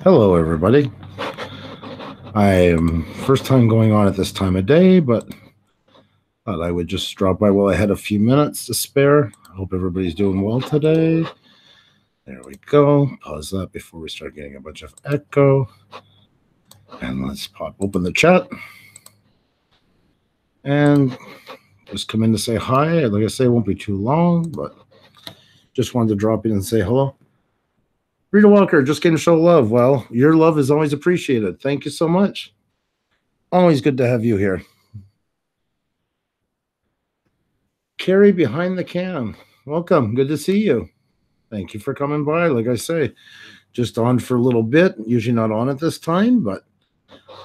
Hello, everybody. I am first time going on at this time of day, but thought I would just drop by while I had a few minutes to spare. I hope everybody's doing well today. There we go. Pause that before we start getting a bunch of echo. And let's pop open the chat. And just come in to say hi. Like I say, it won't be too long, but just wanted to drop in and say hello. Rita Walker, just getting to show love. Well, your love is always appreciated. Thank you so much. Always good to have you here. Carrie behind the cam. Welcome. Good to see you. Thank you for coming by. Like I say, just on for a little bit. Usually not on at this time, but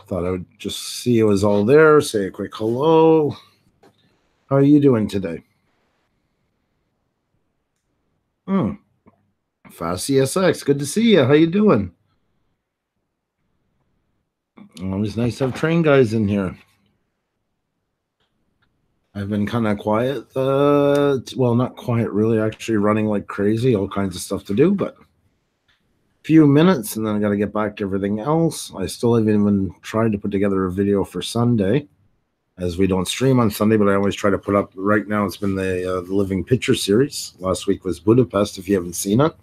thought I would just see you as all there. Say a quick hello. How are you doing today? Fast CSX. Good to see you. How you doing? Always nice to have train guys in here. I've been kind of quiet. Well, not quiet, really. Actually, running like crazy. All kinds of stuff to do, but few minutes, and then I got to get back to everything else. I still haven't even tried to put together a video for Sunday, as we don't stream on Sunday, but I always try to put up. Right now, it's been the Living Picture series. Last week was Budapest, if you haven't seen it.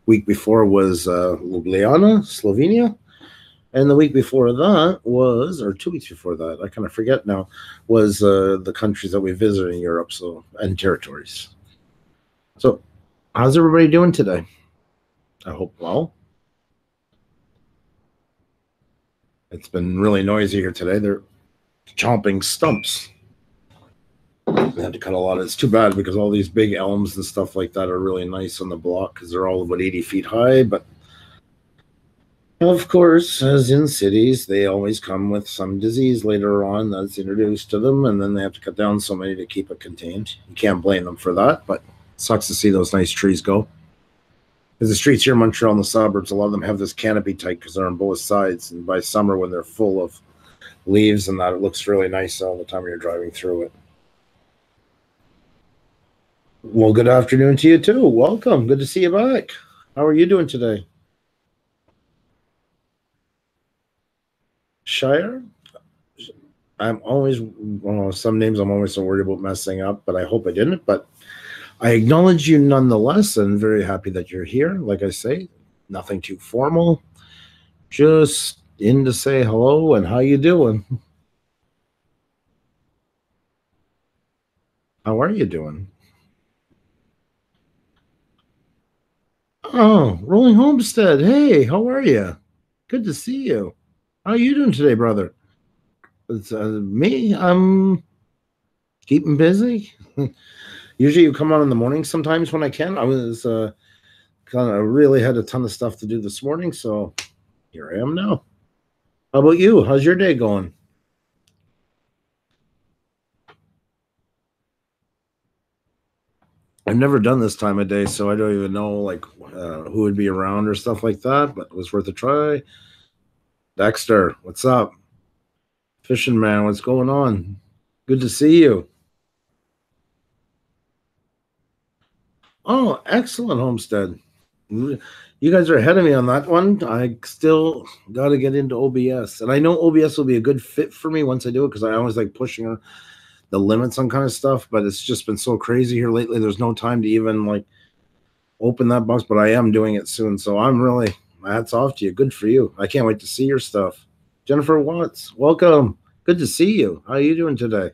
Week before was Ljubljana, Slovenia. And the week before that was, or 2 weeks before that, I kind of forget now, was the countries that we visited in Europe, and territories. So, how's everybody doing today? I hope well. It's been really noisy here today. They're chomping stumps. They had to cut a lot. It's too bad because all these big elms and stuff like that are really nice on the block because they're all about 80 feet high, but of course, as in cities, they always come with some disease later on that's introduced to them, and then they have to cut down so many to keep it contained. You can't blame them for that, but it sucks to see those nice trees go. Because the streets here in Montreal and the suburbs, a lot of them have this canopy type because they're on both sides, and by summer when they're full of leaves and that, it looks really nice all the time you're driving through it. Well, good afternoon to you too. Welcome. Good to see you back. How are you doing today? Shire? I'm always, well, some names I'm always so worried about messing up, but I hope I didn't. But I acknowledge you nonetheless, and very happy that you're here. Like I say, nothing too formal. Just in to say hello and how you doing. How are you doing? Oh, Rolling Homestead. Hey, how are you? Good to see you. How are you doing today, brother? It's me. I'm keeping busy. Usually you come on in the morning sometimes when I can. I was kind of really had a ton of stuff to do this morning, so here I am now. How about you? How's your day going? I've never done this time of day, so I don't even know like who would be around or stuff like that, but it was worth a try. Dexter, what's up? Fishing man, what's going on? Good to see you. Oh, excellent, Homestead. You guys are ahead of me on that one. I still got to get into OBS, and I know OBS will be a good fit for me once I do it because I always like pushing the limits on kind of stuff. But it's just been so crazy here lately. There's no time to even like open that box, but I am doing it soon. So I'm really, my hats off to you. Good for you. I can't wait to see your stuff. Jennifer Watts, welcome. Good to see you. How are you doing today?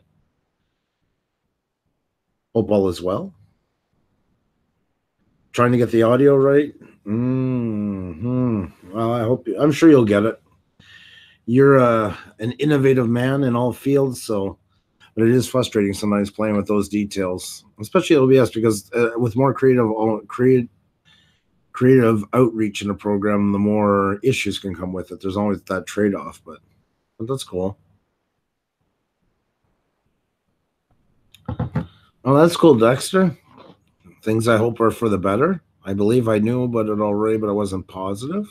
Hope all is well. Trying to get the audio right. Well, I hope I'm sure you'll get it. You're an innovative man in all fields, so but it is frustrating sometimes playing with those details, especially OBS because with more creative outreach in a program, the more issues can come with it. There's always that trade-off, but that's cool. Oh, that's cool, Dexter. Things I hope are for the better. I believe I knew about it already, but I wasn't positive.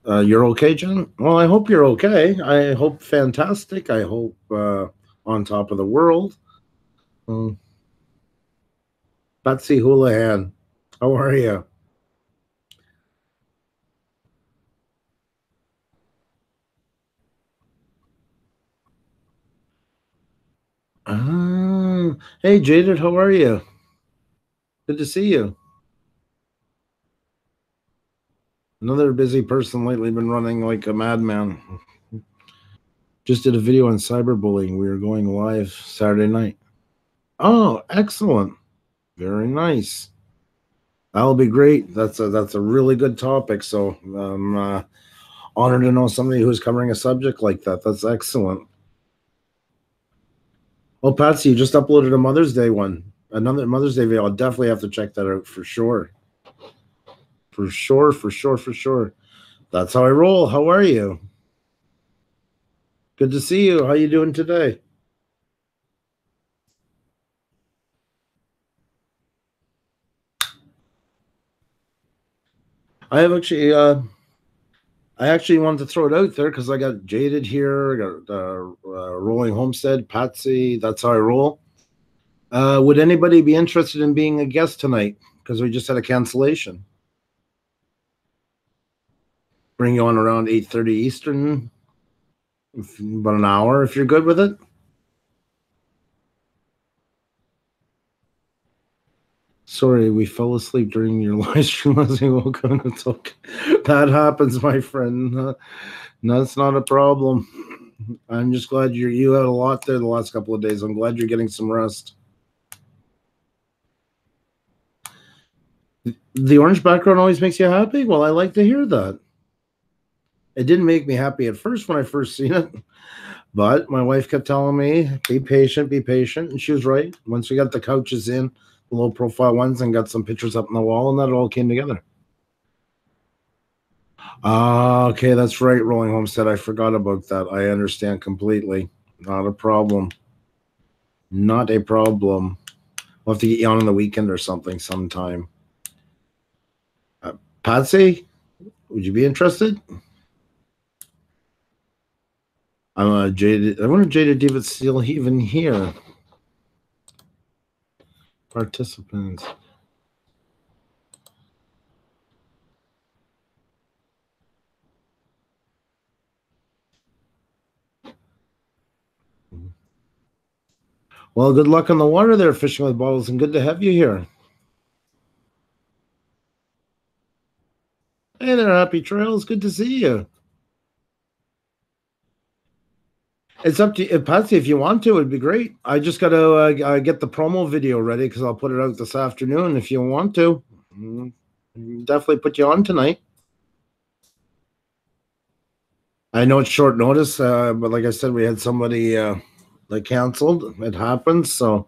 You're okay, Jen? Well, I hope you're okay. I hope fantastic. I hope on top of the world. Betsy Houlihan, how are you? Hey, Jaded, how are you? Good to see you. Another busy person lately, been running like a madman. Just did a video on cyberbullying. We were going live Saturday night. Oh, excellent. Very nice. That'll be great. That's a really good topic. So I'm honored to know somebody who's covering a subject like that. That's excellent. Oh, Patsy, you just uploaded a Mother's Day one. Another Mother's Day video. I'll definitely have to check that out for sure. For sure, for sure, for sure. That's how I roll. How are you? Good to see you. How you doing today? I have actually I actually wanted to throw it out there because I got Jaded here, I got Rolling Homestead, Patsy. That's how I roll. Would anybody be interested in being a guest tonight? Because we just had a cancellation. Bring you on around 8:30 Eastern, about an hour if you're good with it. Sorry, we fell asleep during your live stream as we woke up. It's okay. That happens, my friend. No, that's not a problem. I'm just glad you had a lot there the last couple of days. I'm glad you're getting some rest. The orange background always makes you happy? Well, I like to hear that. It didn't make me happy at first when I first seen it, but my wife kept telling me, be patient, and she was right. Once we got the couches in, the low profile ones, and got some pictures up on the wall, and that all came together. Okay, that's right, Rolling Homestead. I forgot about that. I understand completely. Not a problem. Not a problem. We'll have to get you on the weekend or something sometime. Patsy, would you be interested? I'm Jaded. I wonder if Jaded David's still even here. Participants. Well, good luck on the water there, fishing with bottles, and good to have you here. Hey there, happy trails. Good to see you. It's up to you, Patsy. If you want to, it'd be great. I just got to get the promo video ready because I'll put it out this afternoon. If you want to, definitely put you on tonight. I know it's short notice, but like I said, we had somebody that canceled. It happens, so.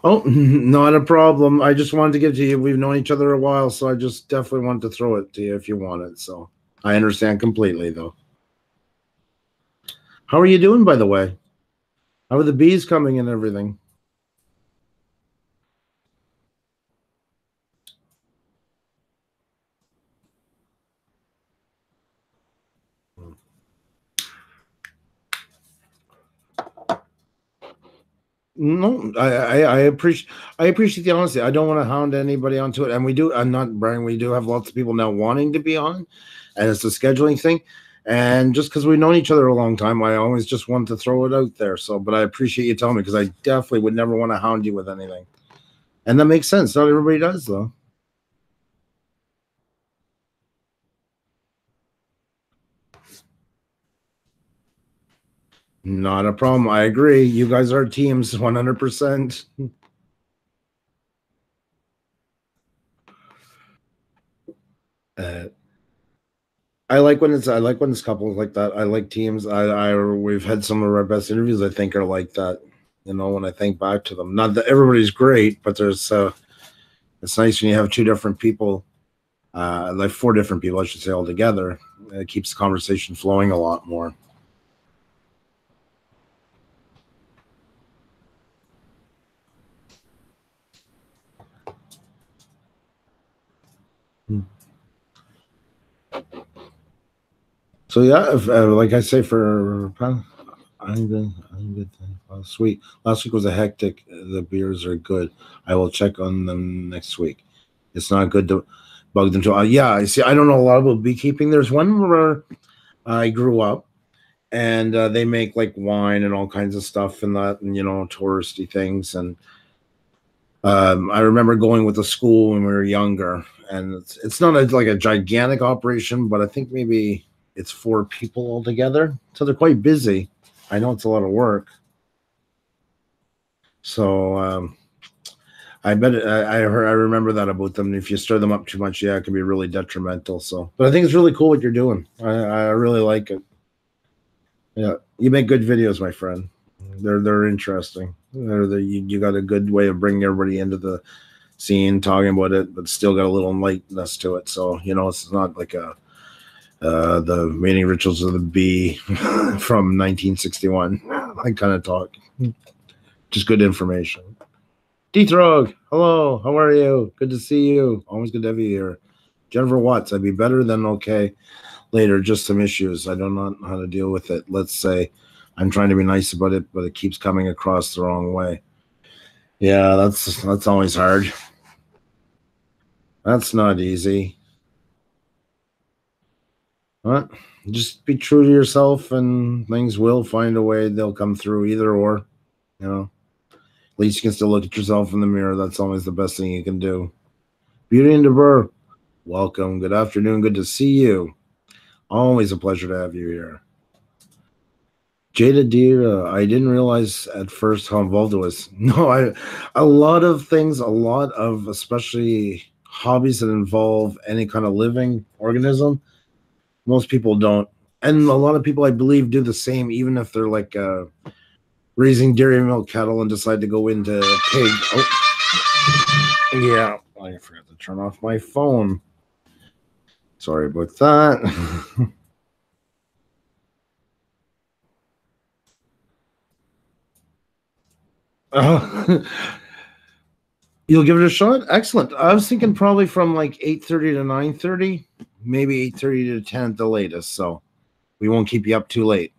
Oh, not a problem. I just wanted to give to you. We've known each other a while, so I just definitely wanted to throw it to you if you want it. So I understand completely, though. How are you doing, by the way? How are the bees coming and everything? No, I appreciate the honesty. I don't want to hound anybody onto it, and we do. I'm not bragging. We do have lots of people now wanting to be on, and it's a scheduling thing. And just because we've known each other a long time, I always just want to throw it out there. So, but I appreciate you telling me because I definitely would never want to hound you with anything, and that makes sense. Not everybody does, though. Not a problem. I agree. You guys are teams 100%. I like when it's couples like that. I like teams. We've had some of our best interviews. I think are like that. You know, when I think back to them, not that everybody's great, but there's it's nice when you have two different people, like four different people, I should say, all together. It keeps the conversation flowing a lot more. So yeah, if, like I say, for I'm good. I'm good. Last week was a hectic. The beers are good. I will check on them next week. It's not good to bug them too. Yeah, I see. I don't know a lot about beekeeping. There's one where I grew up, and they make like wine and all kinds of stuff and that, and touristy things. And I remember going with the school when we were younger, and it's not like a gigantic operation, but I think maybe it's 4 people altogether, so they're quite busy. I know it's a lot of work. So I bet I remember that about them. If you stir them up too much, yeah, it can be really detrimental. So, but I think it's really cool what you're doing. I really like it. Yeah, you make good videos, my friend. They're interesting. You got a good way of bringing everybody into the scene, talking about it, but still got a little lightness to it. So it's not like the mating rituals of the bee from 1961. I kind of talk, just good information. D-Throg, hello, how are you? Good to see you. Always good to have you here. Jennifer Watts, I'd be better than okay later. Just some issues. I don't know how to deal with it. Let's say I'm trying to be nice about it, but it keeps coming across the wrong way. Yeah, that's always hard. That's not easy. What? Just be true to yourself, and things will find a way. They'll come through, either or. At least you can still look at yourself in the mirror. That's always the best thing you can do. Beauty and DeBur, welcome. Good afternoon. Good to see you. Always a pleasure to have you here. Jada Deer, I didn't realize at first how involved it was. No, a lot of things, especially hobbies that involve any kind of living organism, most people don't. And a lot of people, I believe, do the same, even if they're like raising dairy milk cattle and decide to go into pig. Oh, yeah, I forgot to turn off my phone. Sorry about that. You'll give it a shot? Excellent. I was thinking probably from like 8:30 to 9:30, maybe 8:30 to 10 at the latest. So we won't keep you up too late.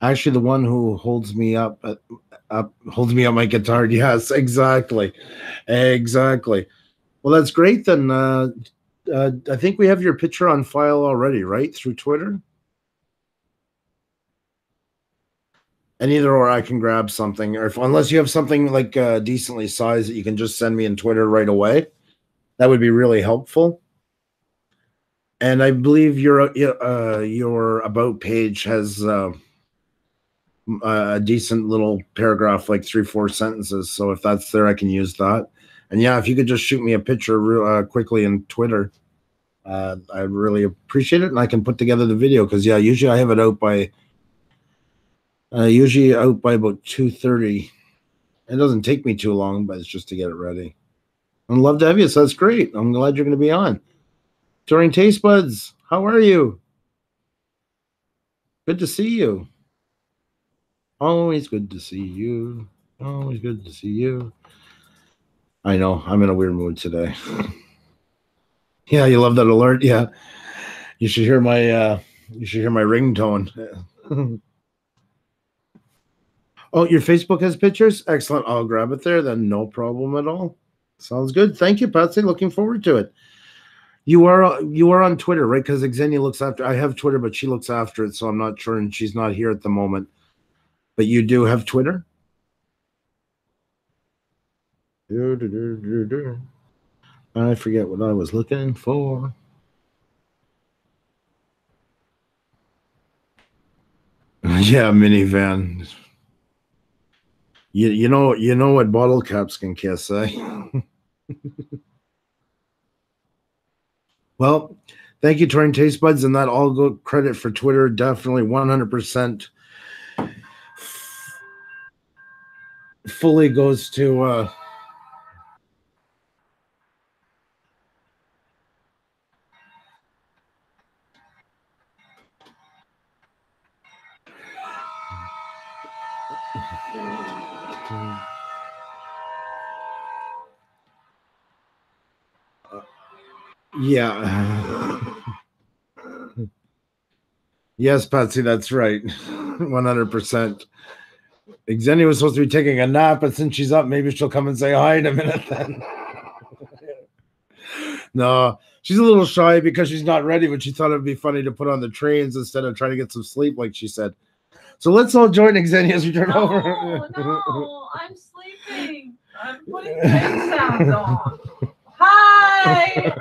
Actually, the one who holds me up my guitar. Yes, exactly. Well, that's great then. I think we have your picture on file already, right? Through Twitter? And either or I can grab something, or unless you have something like decently sized that you can just send me in Twitter right away. That would be really helpful. And I believe your about page has a decent little paragraph, like 3-4 sentences. So if that's there, I can use that. And yeah, if you could just shoot me a picture quickly in Twitter, I'd really appreciate it, and I can put together the video. Because yeah, usually I have it out by about 2:30. It doesn't take me too long, but it's just to get it ready. I'd love to have you, so that's great. I'm glad you're going to be on. Touring Taste Buds, how are you? Good to see you. Always good to see you. Always good to see you. I know, I'm in a weird mood today. Yeah, you love that alert? Yeah. You should hear my ringtone. Oh, your Facebook has pictures? Excellent. I'll grab it there then. No problem at all. Sounds good. Thank you, Patsy. Looking forward to it. You are on Twitter, right? Because Xenia looks after. I have Twitter, but she looks after it, so I'm not sure, and she's not here at the moment. But you do have Twitter? I forget what I was looking for. Yeah, minivan. You know what bottle caps can kiss, eh? Well, thank you, Touring Taste Buds, and that all go credit for Twitter. Definitely 100% fully goes to yeah. Yes, Patsy, that's right. 100%. Xenia was supposed to be taking a nap, but since she's up, maybe she'll come and say hi in a minute then. No, She's a little shy because she's not ready, but she thought it'd be funny to put on the trains instead of trying to get some sleep, like she said. So let's all join Xenia as we turn over. No, I'm sleeping. I'm putting train sounds on. Hi!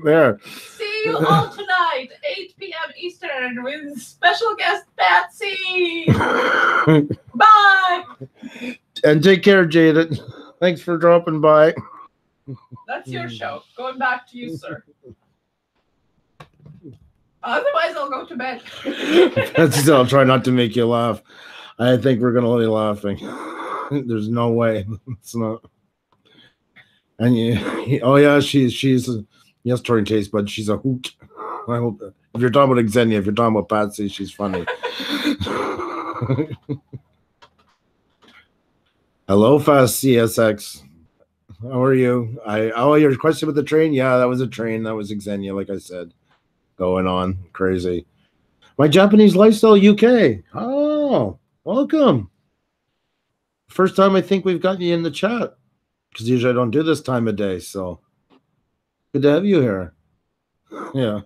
There. See you all tonight, 8 p.m. Eastern, with special guest Patsy. Bye! And take care, Jaden. Thanks for dropping by. That's your show. Going back to you, sir. Otherwise, I'll go to bed. I'll try not to make you laugh. I think we're gonna be laughing. There's no way. It's not. And oh yeah, she's yes, Tori taste, but she's a hoot. I hope if you're talking about Xenia, if you're talking about Patsy, she's funny. Hello, Fast CSX. How are you? Oh, your question with the train? Yeah, that was a train. That was Xenia, like I said. Going on crazy. My Japanese lifestyle UK. Oh, welcome. First time I think we've got you in the chat, because usually I don't do this time of day. So good to have you here. Yeah.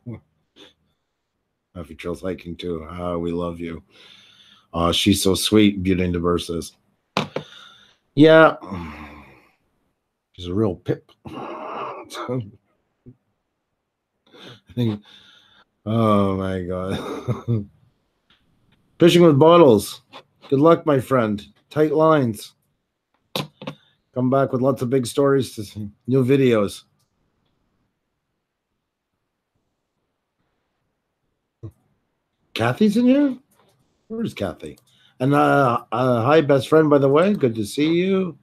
Happy Trails hiking too. We love you. She's so sweet. Beauty and Diverse says. Yeah. She's a real pip. I think. Oh my God. Fishing with bottles. Good luck, my friend. Tight lines. Come back with lots of big stories to see. New videos. Kathy's in here? Where's Kathy? And hi, best friend, by the way. Good to see you.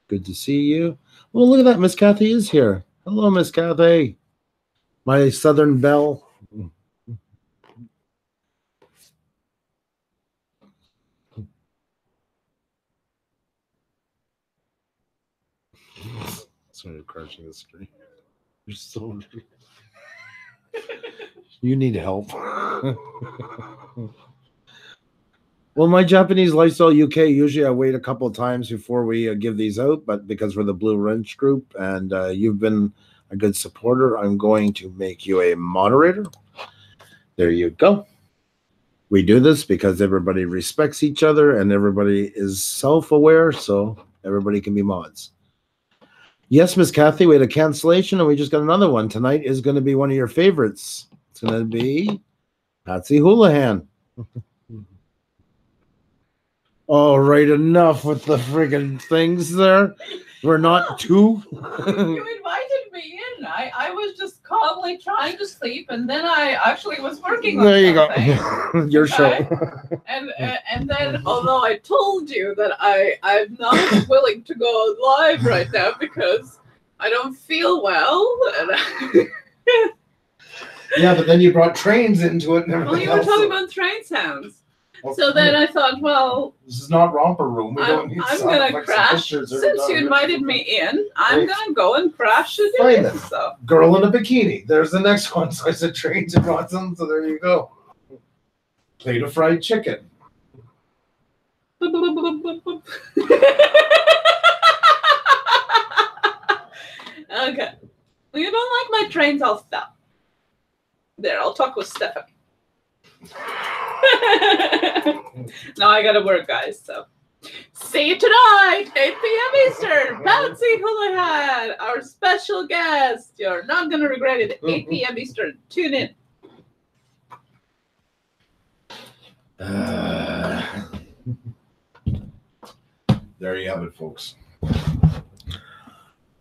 Good to see you. Well, look at that. Miss Kathy is here. Hello, Miss Kathy. My Southern Belle. Sorry, crashing the screen. You're so. You need help. Well, my Japanese lifestyle UK, usually I wait a couple of times before we give these out, but because we're the Blue Wrench group and you've been a good supporter, I'm going to make you a moderator. There you go. We do this because everybody respects each other and everybody is self-aware, so everybody can be mods. Yes, Miss Kathy, we had a cancellation and we just got another one. Tonight is going to be one of your favorites. It's going to be Patsy Houlihan. All right, enough with the friggin' things there. We're not two. You invited me in. I was just calmly trying to sleep, and then I actually was working on there you something. Go. Your show. And then, although I told you that I'm not willing to go live right now because I don't feel well. And yeah, but then you brought trains into it and everything. Well, you were talking about train sounds. So then I thought, well, this is not romper room. I'm going to crash. Since you invited me in, I'm going to go and crash and do it. So. Girl in a bikini. There's the next one. So I said trains and Watson. So there you go. Plate of fried chicken. Okay. Well, you don't like my trains, I'll stop. There, I'll talk with Stephanie. Now I gotta work, guys, so see you tonight, 8 p.m. Eastern. Patsy Houlihan, our special guest. You're not gonna regret it. 8 p.m. Eastern. Tune in. There you have it, folks.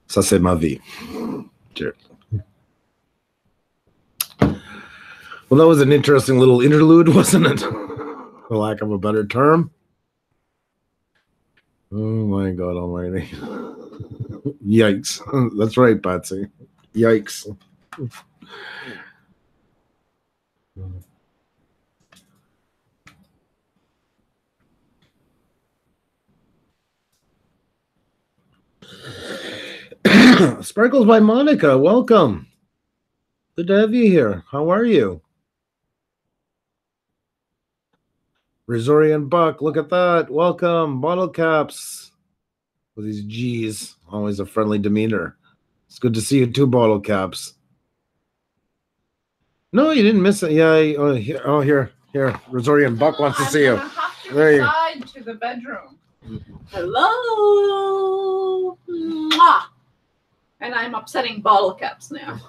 Ça c'est ma vie. Cheers. Well, that was an interesting little interlude, wasn't it? For lack of a better term. Oh my God almighty. Yikes. That's right, Patsy. Yikes. Sparkles by Monica, welcome. Good to have you here. How are you? Resorian Buck, look at that. Welcome. Bottle caps. With these G's. Always a friendly demeanor. It's good to see you too, bottle caps. No, you didn't miss it. Yeah. Here. Resorian Buck wants to see you. There you go. To the bedroom. Hello. Mwah. And I'm upsetting bottle caps now.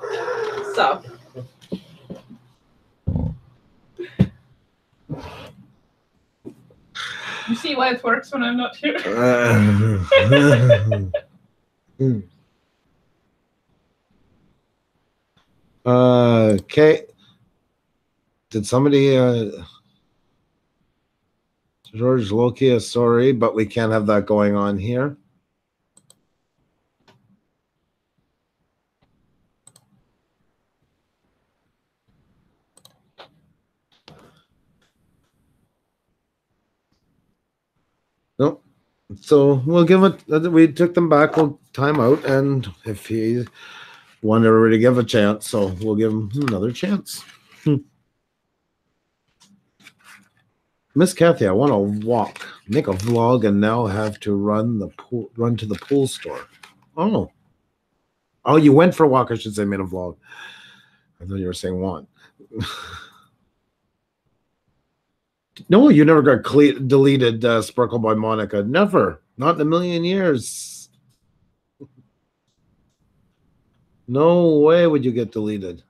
So. You see why it works when I'm not here? Okay. Did somebody George Lokia, sorry, but we can't have that going on here. Nope. So we'll give it. We took them back. We'll time out, and if he wanted everybody to give a chance, so we'll give him another chance. Miss Kathy, I want to walk, make a vlog, and now have to run to the pool store. Oh, you went for a walk. I should say, made a vlog. I thought you were saying want. No, you never got deleted, Sparkle by Monica. Never. Not in a million years. No way would you get deleted.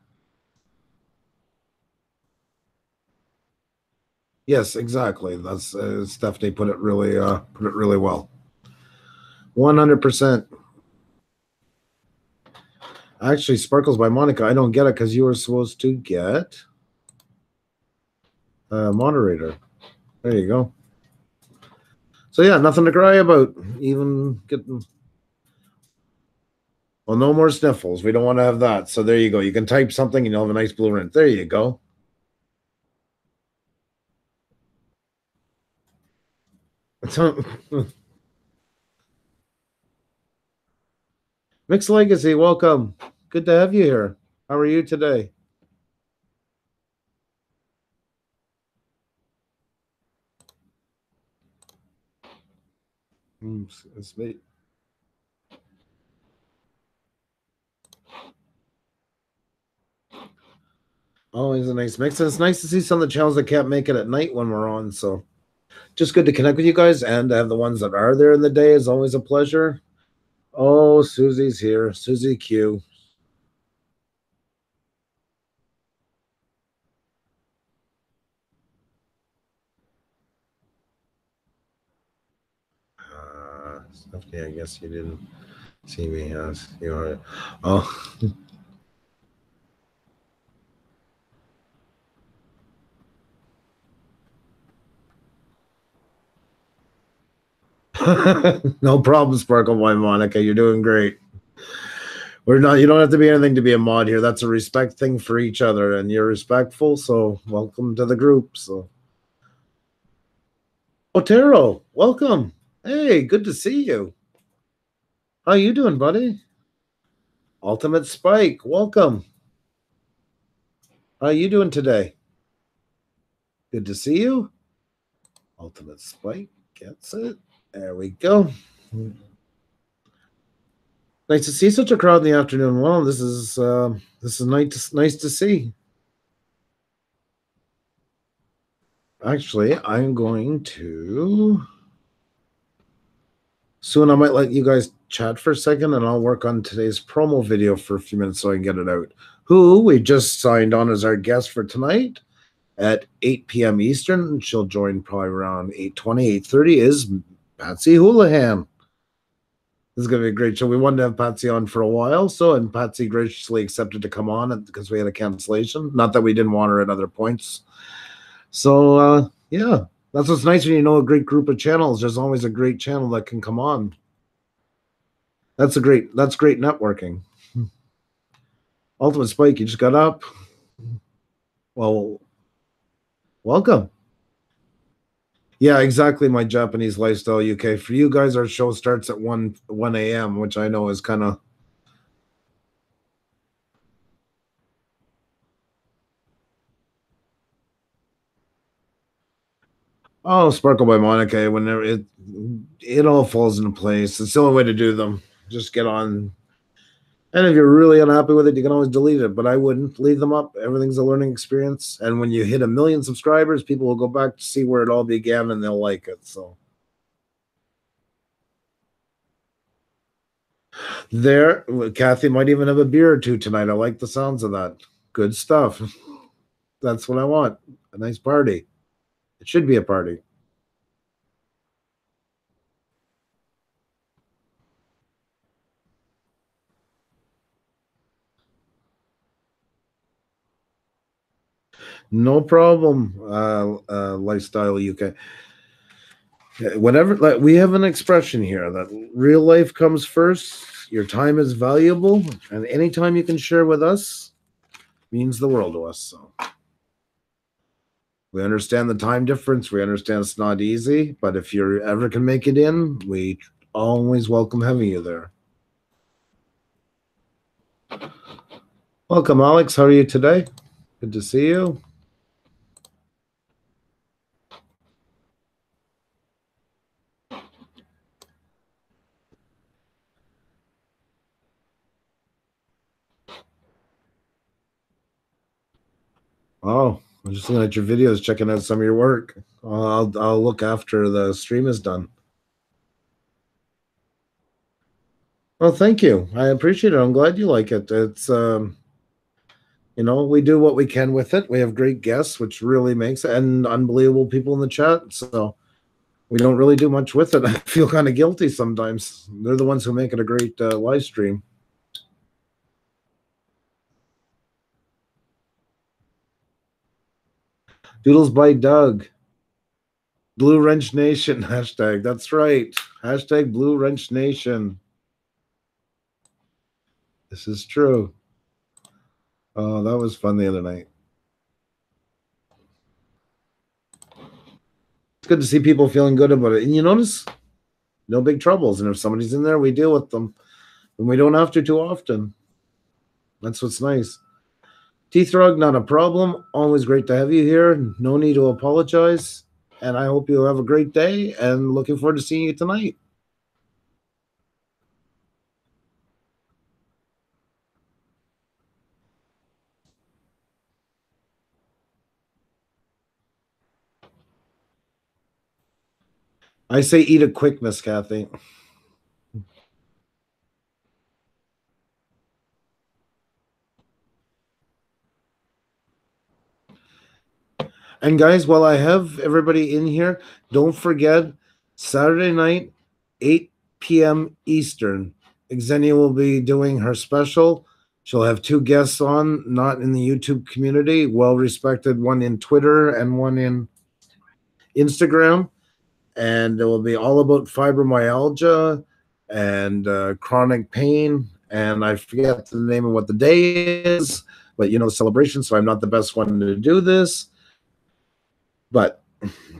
Yes, exactly. That's Stephanie put it really well. 100%. Actually, Sparkles by Monica, I don't get it because you were supposed to get moderator. There you go. So yeah, nothing to cry about. Even getting. Well, no more sniffles. We don't want to have that. So there you go. You can type something and you'll have a nice blue rint. There you go. Mixed Legacy, welcome. Good to have you here. How are you today? It's me. Always a nice mix. And it's nice to see some of the channels that can't make it at night when we're on. So just good to connect with you guys, and to have the ones that are there in the day is always a pleasure. Oh, Susie's here. Susie Q. Stephanie, I guess you didn't see me. You are. Oh. No problem, Sparkle Boy Monica. You're doing great. We're not. You don't have to be anything to be a mod here. That's a respect thing for each other, and you're respectful. So welcome to the group. So, Otero, welcome. Hey, good to see you. How you doing, buddy? Ultimate Spike, welcome. How you doing today? Good to see you. Ultimate Spike gets it. There we go. Nice to see such a crowd in the afternoon. Well, this is nice to see. Actually, I'm going to soon. I might let you guys chat for a second, and I'll work on today's promo video for a few minutes so I can get it out. Who we just signed on as our guest for tonight at 8 p.m. Eastern. She'll join probably around 8:20, 8:30 is Patsy Houlihan. This is going to be a great show. We wanted to have Patsy on for a while, and Patsy graciously accepted to come on because we had a cancellation. Not that we didn't want her at other points. So, yeah, that's what's nice when you know a great group of channels. There's always a great channel that can come on. That's great networking. Ultimate Spike, you just got up. Well, welcome. Yeah, exactly. My Japanese lifestyle, UK. For you guys, our show starts at 1 a.m., which I know is kind of. Oh, Sparkle by Monica. Whenever it all falls into place. It's the only way to do them. Just get on. And if you're really unhappy with it, you can always delete it, but I wouldn't. Leave them up. Everything's a learning experience. And when you hit 1 million subscribers, people will go back to see where it all began and they'll like it. So there, Kathy might even have a beer or two tonight. I like the sounds of that. Good stuff. That's what I want. A nice party. It should be a party. No problem, Lifestyle UK. Whatever, like, we have an expression here that real life comes first. Your time is valuable, and any time you can share with us means the world to us. So we understand the time difference. We understand it's not easy, but if you ever can make it in, we always welcome having you there. Welcome, Alex. How are you today? Good to see you. Oh, I'm just looking at your videos, checking out some of your work. I'll look after the stream is done. Well, thank you. I appreciate it. I'm glad you like it. It's you know, we do what we can with it. We have great guests, which really makes it, and unbelievable people in the chat. So we don't really do much with it. I feel kind of guilty sometimes. They're the ones who make it a great live stream. Doodles by Doug. Blue Wrench Nation hashtag. That's right. Hashtag Blue Wrench Nation. This is true. Oh, that was fun the other night. It's good to see people feeling good about it. And you notice no big troubles. And if somebody's in there, we deal with them. And we don't have to too often. That's what's nice. Teeth Rug, not a problem. Always great to have you here. No need to apologize. And I hope you have a great day and looking forward to seeing you tonight. I say eat it quick, Miss Kathy. And guys, while I have everybody in here, don't forget Saturday night, 8 p.m. Eastern. Xenia will be doing her special. She'll have 2 guests on, not in the YouTube community, well-respected, one in Twitter and one in Instagram. And it will be all about fibromyalgia and chronic pain. And I forget the name of what the day is, but you know, celebration. So I'm not the best one to do this. But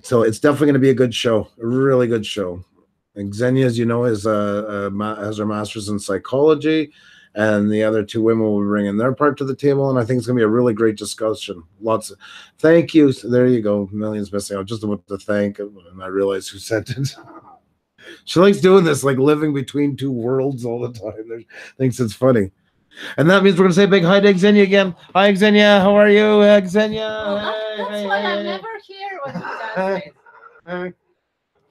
so it's definitely going to be a good show, a really good show. And Xenia, as you know, has her master's in psychology, and the other 2 women will be bringing their part to the table. And I think it's going to be a really great discussion. Lots of thank you. So there you go. Millions missing. I was just about to thank, and I realized who sent it. She likes doing this, like living between 2 worlds all the time. Thinks it's funny. And that means we're going to say big hi to Xenia again. Hi, Xenia. How are you, Xenia? Well, that's why I never hear what he does.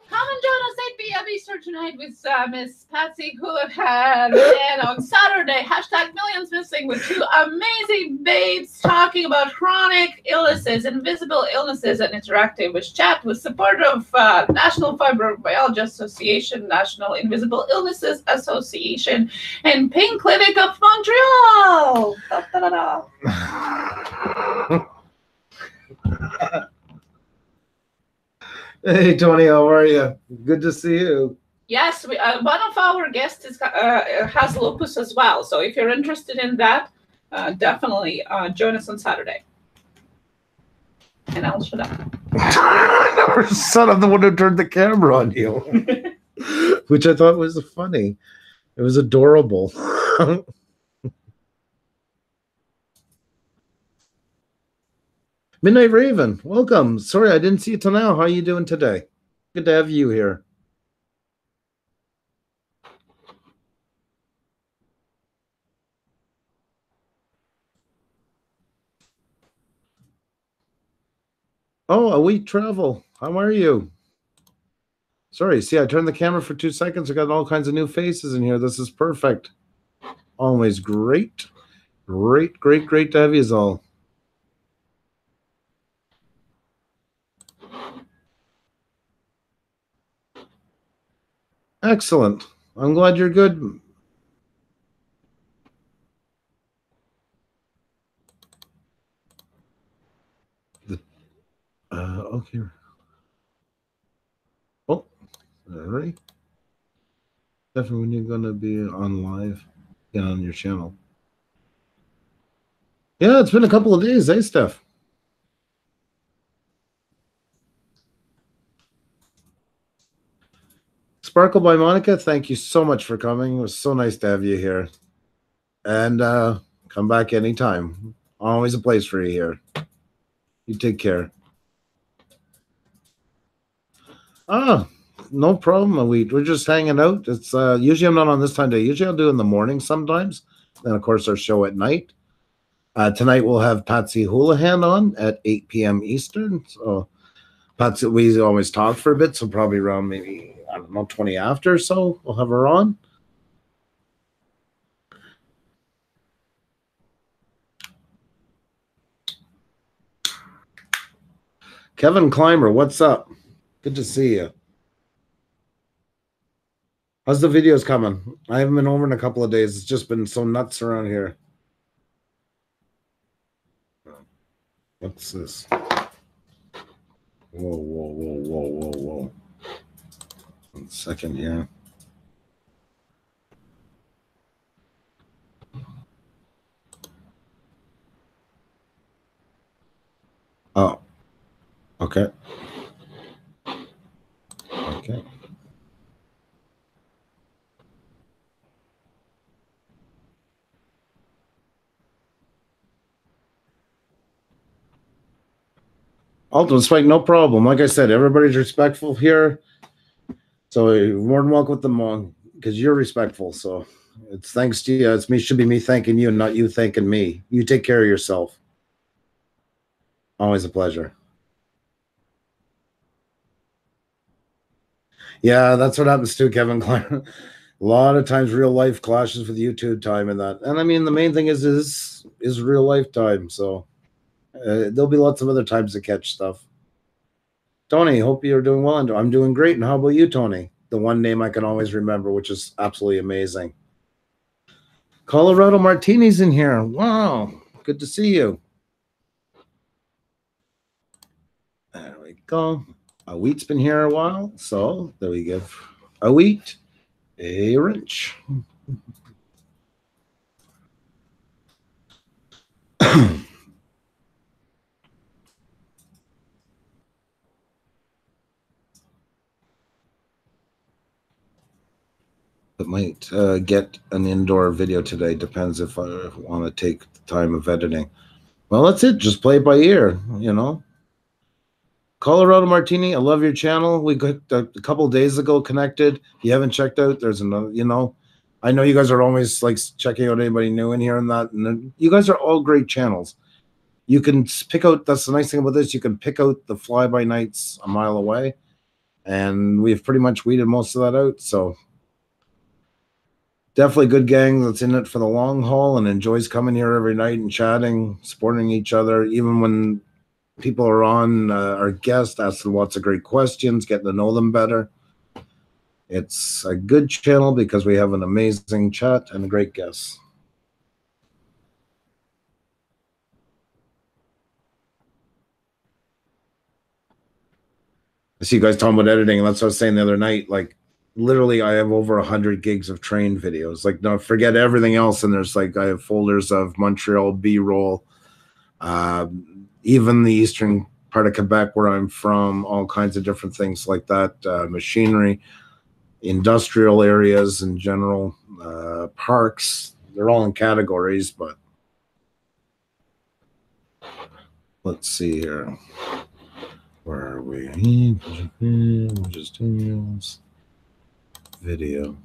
Come and join us 8 p.m. Eastern tonight with Miss Patsy Houlihan. And on Saturday, hashtag Millions Missing with 2 amazing babes talking about chronic illnesses, invisible illnesses, and interactive with chat with support of National Fibromyalgia Association, National Invisible Illnesses Association, and Pain Clinic of Montreal. Da, da, da, da. Hey, Tony, how are you? Good to see you. Yes, one of our guests has lupus as well. So if you're interested in that, definitely join us on Saturday. And I'll shut up. Son of the one who turned the camera on you, which I thought was funny. It was adorable. Midnight Raven, welcome. Sorry, I didn't see you till now. How are you doing today? Good to have you here. Oh, a week travel. How are you? Sorry, see, I turned the camera for 2 seconds. I got all kinds of new faces in here. This is perfect. Always great. Great, great, great to have you all. Excellent. I'm glad you're good. Okay. Oh, all right. Definitely when you're gonna be on live, get on your channel. Yeah, it's been a couple of days, eh, Steph? Sparkle by Monica, thank you so much for coming. It was so nice to have you here. And come back anytime. Always a place for you here. You take care. Ah, no problem. We're just hanging out. It's usually I'm not on this time of day. Usually I'll do in the morning sometimes. Then of course our show at night. Tonight we'll have Patsy Houlihan on at 8 p.m. Eastern. So Patsy, we always talk for a bit, so probably around maybe I don't know 20 after or so we'll have her on. Kevin Clymer, what's up? Good to see you. How's the videos coming? I haven't been over in a couple of days. It's just been so nuts around here. What's this? Whoa, whoa, whoa, whoa, whoa, whoa. 1 second here. Oh, okay. Okay. Ultimate Spike, no problem. Like I said, everybody's respectful here. So you're more than welcome with them on because you're respectful. So it's thanks to you. It's me, should be me thanking you, not you thanking me. You take care of yourself. Always a pleasure. Yeah, that's what happens too, Kevin Klein. A lot of times real life clashes with YouTube time and that. And I mean the main thing is real life time. So there'll be lots of other times to catch stuff. Tony, hope you're doing well. And I'm doing great. And how about you, Tony? The one name I can always remember, which is absolutely amazing. Colorado Martini's in here. Wow. Good to see you. There we go. A wheat's been here a while. So there we give a wheat a wrench. It might get an indoor video today. Depends if I want to take the time of editing. Well, that's it. Just play it by ear, you know. Colorado Martini, I love your channel. We got a couple days ago connected. If you haven't checked out, there's another, you know. I know you guys are always like checking out anybody new in here and that. And you guys are all great channels. You can pick out, that's the nice thing about this, you can pick out the fly by nights a mile away. And we've pretty much weeded most of that out. So definitely good gang that's in it for the long haul and enjoys coming here every night and chatting, supporting each other, even when people are on our guests, asking lots of great questions, getting to know them better. It's a good channel because we have an amazing chat and great guests. I see you guys talking about editing, and that's what I was saying the other night. Like, literally, I have over 100 gigs of train videos. Like, no, forget everything else. And there's like, I have folders of Montreal B-roll, even the eastern part of Quebec where I'm from, all kinds of different things like that, machinery, industrial areas in general, parks. They're all in categories, but let's see here. Where are we? Just video.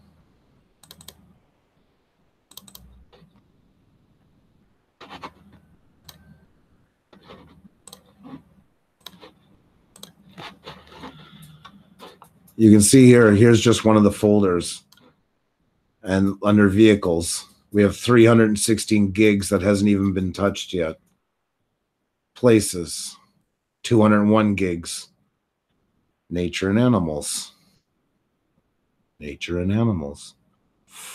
You can see here, here's just one of the folders. And under vehicles, we have 316 gigs that hasn't even been touched yet. Places, 201 gigs. Nature and animals. Nature and animals.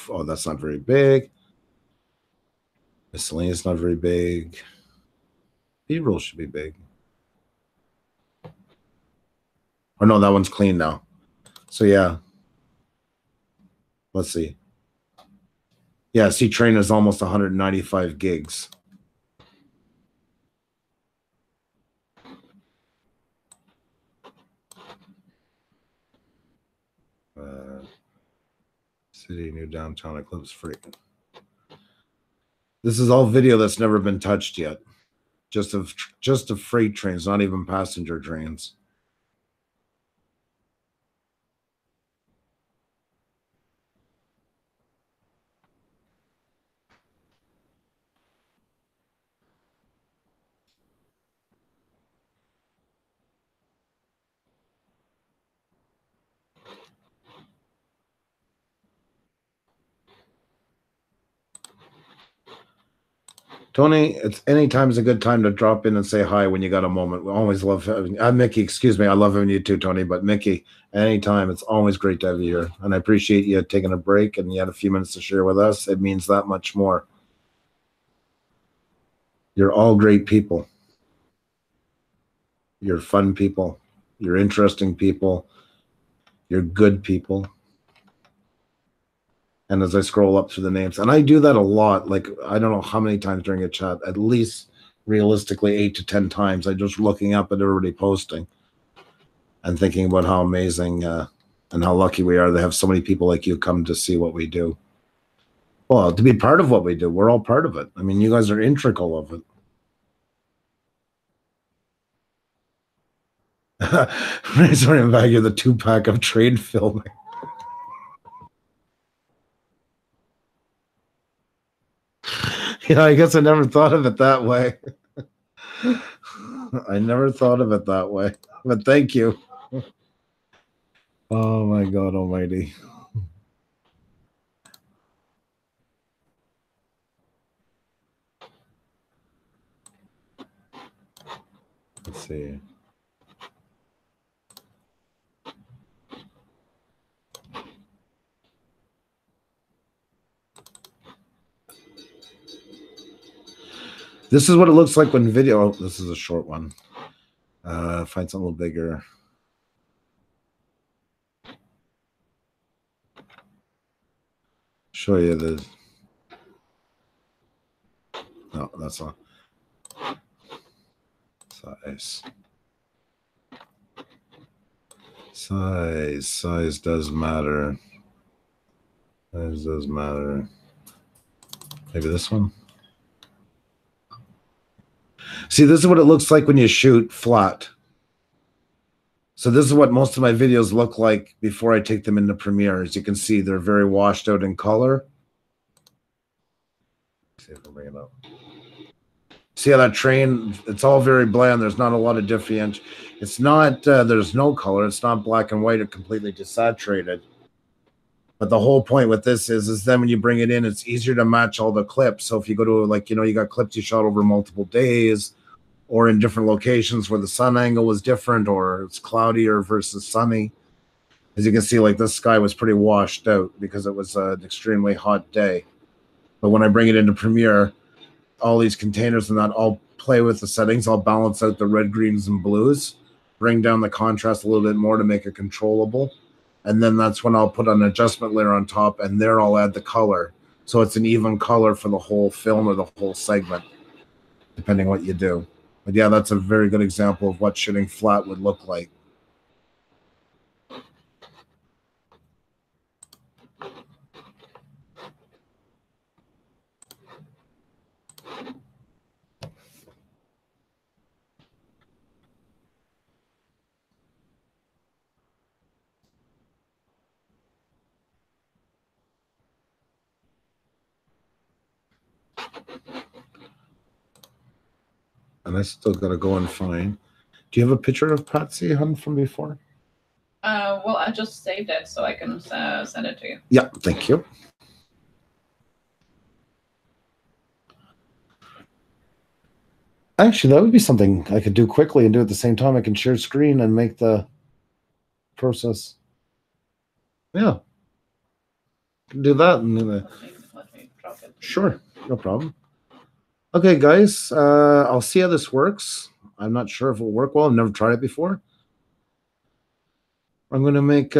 Oh, that's not very big. Miscellaneous, not very big. B-roll should be big. Or no, that one's clean now. So yeah. Let's see. Yeah, see, train is almost 195 gigs. City, new downtown Eclipse free. This is all video that's never been touched yet. Just of freight trains, not even passenger trains. Tony, it's anytime's a good time to drop in and say hi when you got a moment. We always love having Mickey, excuse me. I love having you too, Tony. But Mickey, anytime, it's always great to have you here. And I appreciate you taking a break and you had a few minutes to share with us. It means that much more. You're all great people. You're fun people. You're interesting people. You're good people. And as I scroll up through the names, and I do that a lot, like I don't know how many times during a chat, at least realistically 8 to 10 times, I'm just looking up at everybody posting and thinking about how amazing and how lucky we are to have so many people like you come to see what we do. Well, to be part of what we do, we're all part of it. I mean, you guys are integral of it. Sorry, in fact, you're the 2-pack of trade filming. Yeah, I guess I never thought of it that way. I never thought of it that way, but thank you. Oh my God almighty. Let's see. This is what it looks like when video. Oh, this is a short one. Find something a little bigger. Show you the. No, that's not. Size. Size does matter. Size does matter. Maybe this one. See, this is what it looks like when you shoot flat. So this is what most of my videos look like before I take them into Premiere. As you can see, they're very washed out in color. Let's see if I can bring it up. See how that train, it's all very bland. There's not a lot of differentiation. It's not, there's no color. It's not black and white or completely desaturated. But the whole point with this is then when you bring it in, it's easier to match all the clips. So if you go to, like, you know, you got clips you shot over multiple days or in different locations where the sun angle was different or it's cloudier versus sunny. As you can see, like, this sky was pretty washed out because it was an extremely hot day. But when I bring it into Premiere, all these containers and that, I'll play with the settings. I'll balance out the red, greens, and blues, bring down the contrast a little bit more to make it controllable. And then that's when I'll put an adjustment layer on top, and there I'll add the color. So it's an even color for the whole film or the whole segment, depending what you do. But yeah, that's a very good example of what shooting flat would look like. And I still got to go and find. Do you have a picture of Patsy Hun from before? Well, I just saved it so I can send it to you. Yeah, thank you. Actually, that would be something I could do quickly and do at the same time. I can share screen and make the process. Yeah. Do that. And let me drop it. Sure, no problem. Okay, guys, I'll see how this works. I'm not sure if it'll work well. I've never tried it before. I'm going to make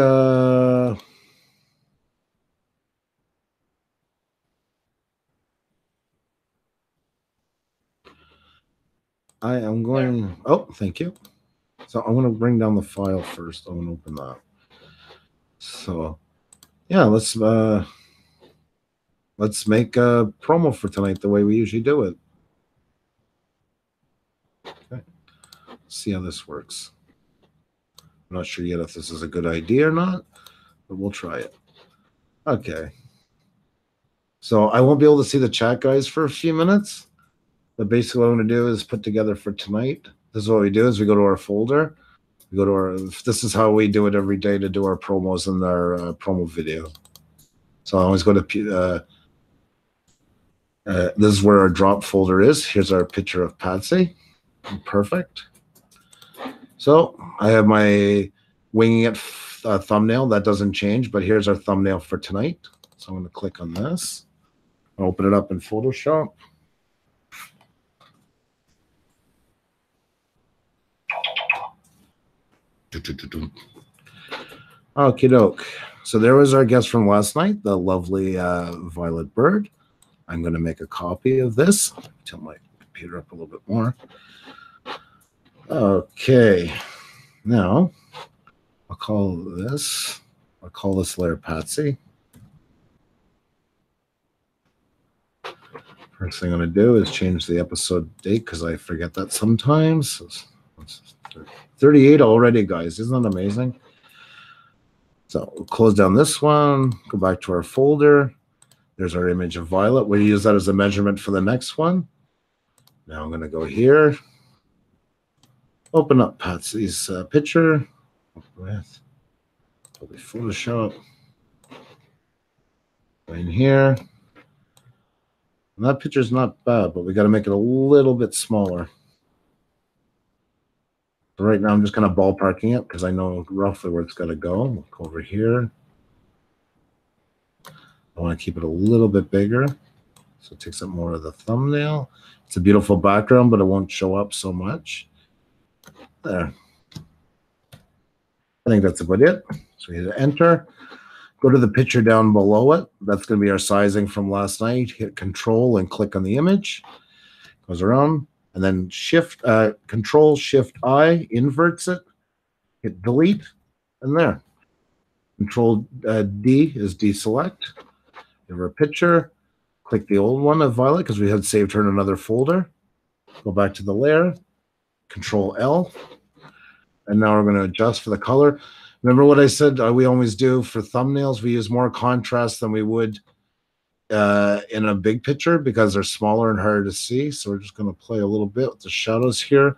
I am going there. Oh, thank you. So I'm going to bring down the file first. I'm going to open that. So yeah, let's make a promo for tonight the way we usually do it. Okay. See how this works. I'm not sure yet if this is a good idea or not, but we'll try it. Okay. So I won't be able to see the chat, guys, for a few minutes. But basically what I'm going to do is put together for tonight. This is what we do is we go to our folder. We go to our, this is how we do it every day to do our promos and our promo video. So I always go to, this is where our drop folder is. Here's our picture of Patsy. Perfect. So I have my winging it thumbnail. That doesn't change, but here's our thumbnail for tonight. So I'm going to click on this. I'll open it up in Photoshop. Okie doke. So there was our guest from last night, the lovely Violet Bird. I'm going to make a copy of this. Tilt my computer up a little bit more. Okay. Now, I'll call this layer Patsy. First thing I'm going to do is change the episode date because I forget that sometimes. It's 38 already, guys. Isn't that amazing? So we'll close down this one, go back to our folder. There's our image of Violet. We'll use that as a measurement for the next one. Now I'm going to go here. Open up Patsy's picture. With probably Photoshop. Go in here. And that picture's not bad, but we got to make it a little bit smaller. So right now I'm just kind of ballparking it because I know roughly where it's got to go. We'll go over here. I want to keep it a little bit bigger. So it takes up more of the thumbnail. It's a beautiful background, but it won't show up so much. There. I think that's about it. So we hit enter. Go to the picture down below it. That's going to be our sizing from last night. Hit Control and click on the image. Goes around. And then Control Shift I inverts it. Hit delete. And there. Control D is deselect. Give her a picture. Click the old one of Violet because we had saved her in another folder. Go back to the layer. Control L. And now we're going to adjust for the color. Remember what I said we always do for thumbnails? We use more contrast than we would in a big picture because they're smaller and harder to see. So we're just going to play a little bit with the shadows here.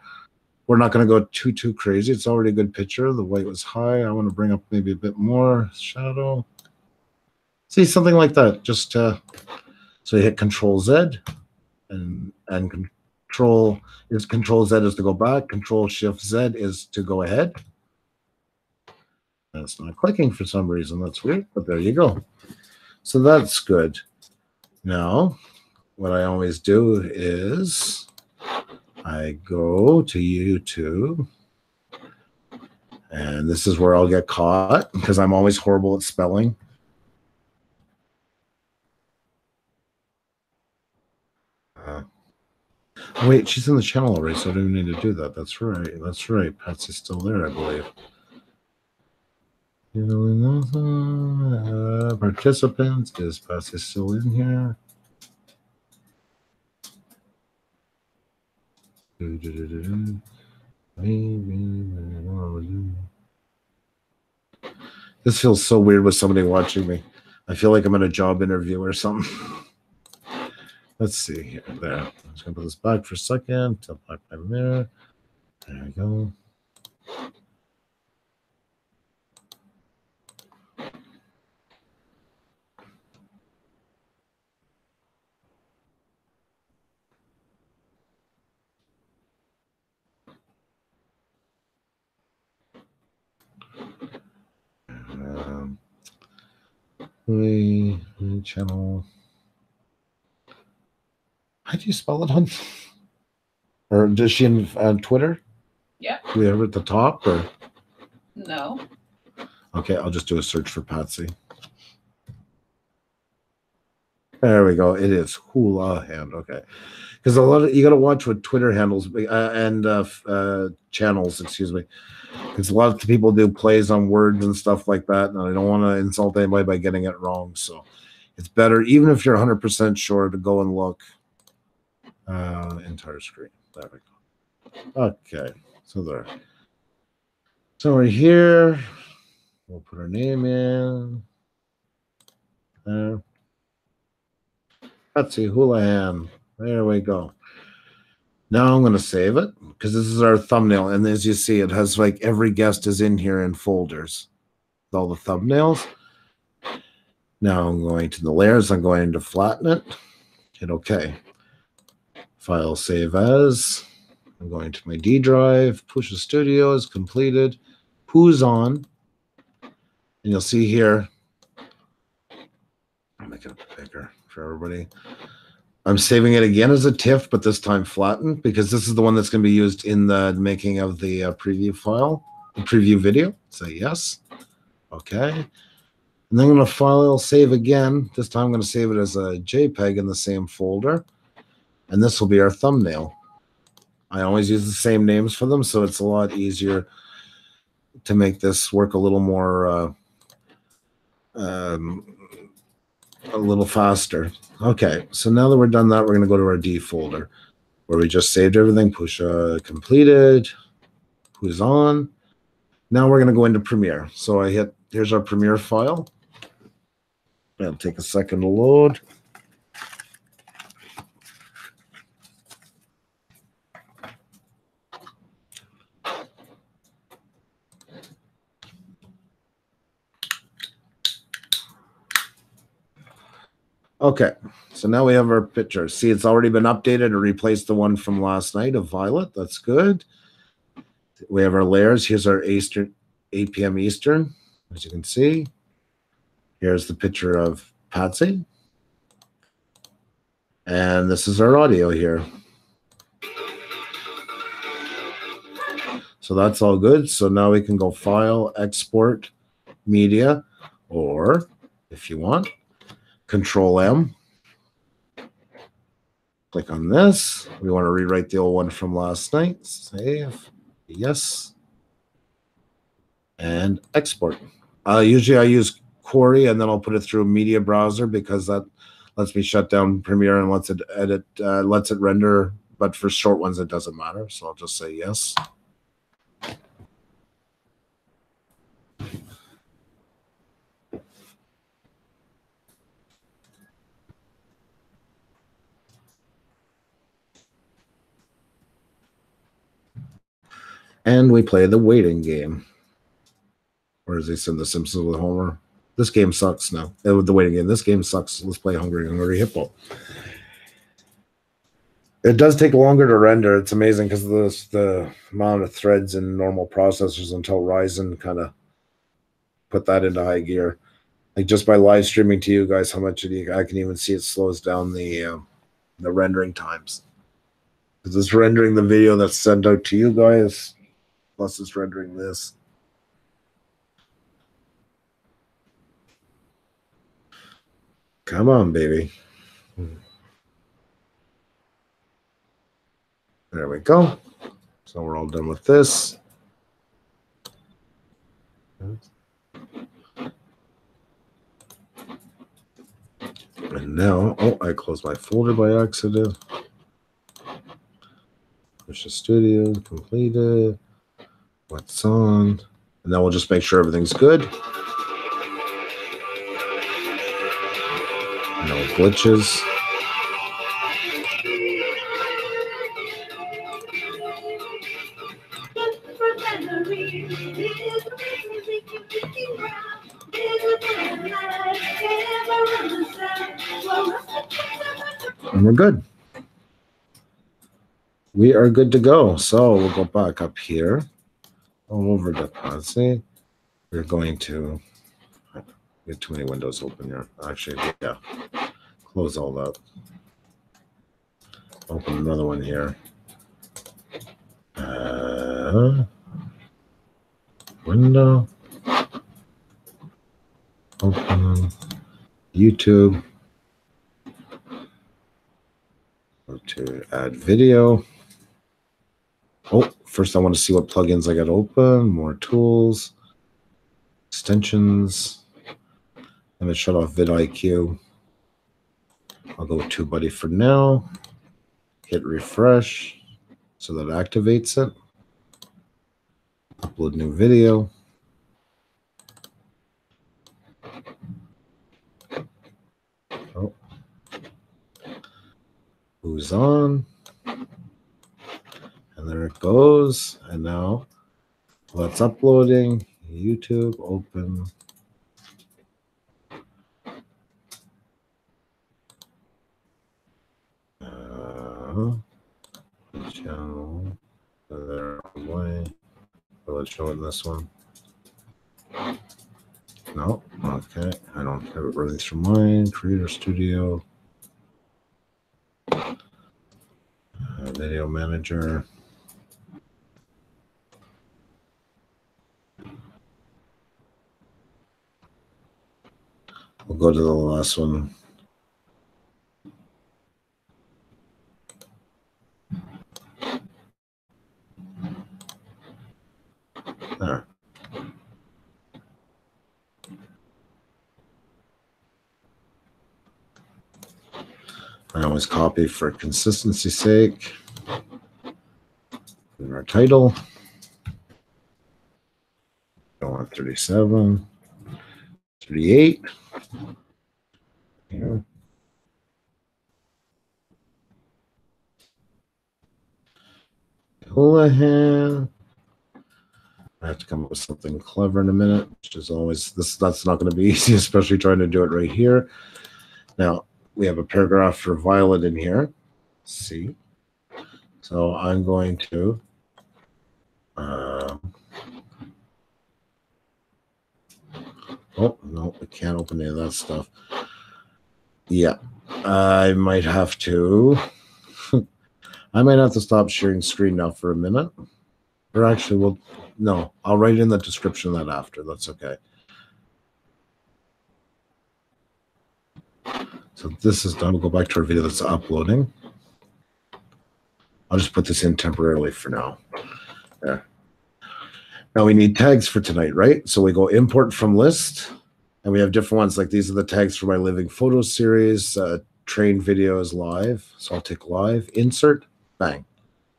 We're not going to go too crazy. It's already a good picture. The white was high. I want to bring up maybe a bit more shadow. See, something like that. Just so you hit Control Z and Control Z is to go back. Control Shift Z is to go ahead. And it's not clicking for some reason. That's weird, but there you go. So that's good. Now, what I always do is I go to YouTube, and this is where I'll get caught because I'm always horrible at spelling. Wait, she's in the channel already, so I don't even need to do that. That's right. That's right. Patsy's still there, I believe. Participants, is Patsy still in here? This feels so weird with somebody watching me. I feel like I'm in a job interview or something. Let's see here. There. I'm just going to put this back for a second. Tap back my mirror. There we go. Channel. How do you spell it on? Or does she on Twitter? Yeah. Do we have it at the top or? No. Okay, I'll just do a search for Patsy. There we go. It is Hula Hand. Okay, because a lot of you got to watch what Twitter handles and channels. Excuse me, because a lot of people do plays on words and stuff like that, and I don't want to insult anybody by getting it wrong. So it's better, even if you're 100% sure, to go and look. Entire screen. There we go. Okay, so there. So we're here. We'll put our name in. There. Patsy Houlihan. There we go. Now I'm going to save it because this is our thumbnail. And as you see, it has like every guest is in here in folders with all the thumbnails. Now I'm going to the layers. I'm going to flatten it. Hit OK. File save as. I'm going to my D drive. Puša Studios completed. Who's on? And you'll see here. I'll make it bigger for everybody. I'm saving it again as a TIFF, but this time flattened because this is the one that's going to be used in the making of the preview file, the preview video. Say yes. Okay. And then I'm going to file save again. This time I'm going to save it as a JPEG in the same folder. And this will be our thumbnail. I always use the same names for them, so it's a lot easier to make this work a little more, a little faster. Okay, so now that we're done that, we're going to go to our D folder where we just saved everything. Puša completed. Who's on? Now we're going to go into Premiere. So I hit, here's our Premiere file. It'll take a second to load. Okay, so now we have our picture. See, it's already been updated or replaced the one from last night of Violet. That's good. We have our layers. Here's our 8 p.m. Eastern, as you can see. Here's the picture of Patsy. And this is our audio here. So that's all good. So now we can go File, Export, Media, or if you want, Control M. Click on this. We want to rewrite the old one from last night. Save. Yes. And export. Usually I use Quarry and then I'll put it through a media browser because that lets me shut down Premiere and lets it edit, lets it render. But for short ones, it doesn't matter. So I'll just say yes. And we play the waiting game. Or as they said, The Simpsons with Homer. This game sucks now. The waiting game. This game sucks. Let's play Hungry Hippo. It does take longer to render. It's amazing because the amount of threads in normal processors until Ryzen kind of put that into high gear. Like just by live streaming to you guys, how much I can even see it slows down the rendering times. Because it's rendering the video that's sent out to you guys, plus it's rendering this. Come on, baby. There we go. So we're all done with this. And now, oh, I closed my folder by accident. Puša Studios completed. What's on? And then we'll just make sure everything's good. No glitches. And we're good. We are good to go. So we'll go back up here. All over the Patsy. We're going to Get too many windows open here. Actually, yeah. Close all that. Open another one here. Window. Open YouTube. Go to add video. Oh, first I want to see what plugins I got open. More tools. Extensions. I'm going to shut off vidIQ. I'll go with TubeBuddy for now. Hit refresh so that activates it. Upload new video. Oh. Who's on? And there it goes. And now that's uploading. YouTube, open. Channel. There, away. Will it show in this one? No. Okay. I don't have it released from mine. Creator Studio. Video Manager. We'll go to the last one. There. I always copy for consistency's sake. And our title. Go on 37. 38. Here. Houlihan. I have to come up with something clever in a minute, which is always that's not going to be easy, especially trying to do it right here. Now we have a paragraph for Violet in here. See, so I'm going to oh no, I can't open any of that stuff. Yeah, I might have to. I might have to stop sharing screen now for a minute. Or actually, no, I'll write in the description of that after. That's okay. So this is done. We'll go back to our video that's uploading. I'll just put this in temporarily for now. Yeah. Now we need tags for tonight, right? So we go import from list, and we have different ones. Like these are the tags for my living photo series. Train videos live. So I'll take live, insert, bang.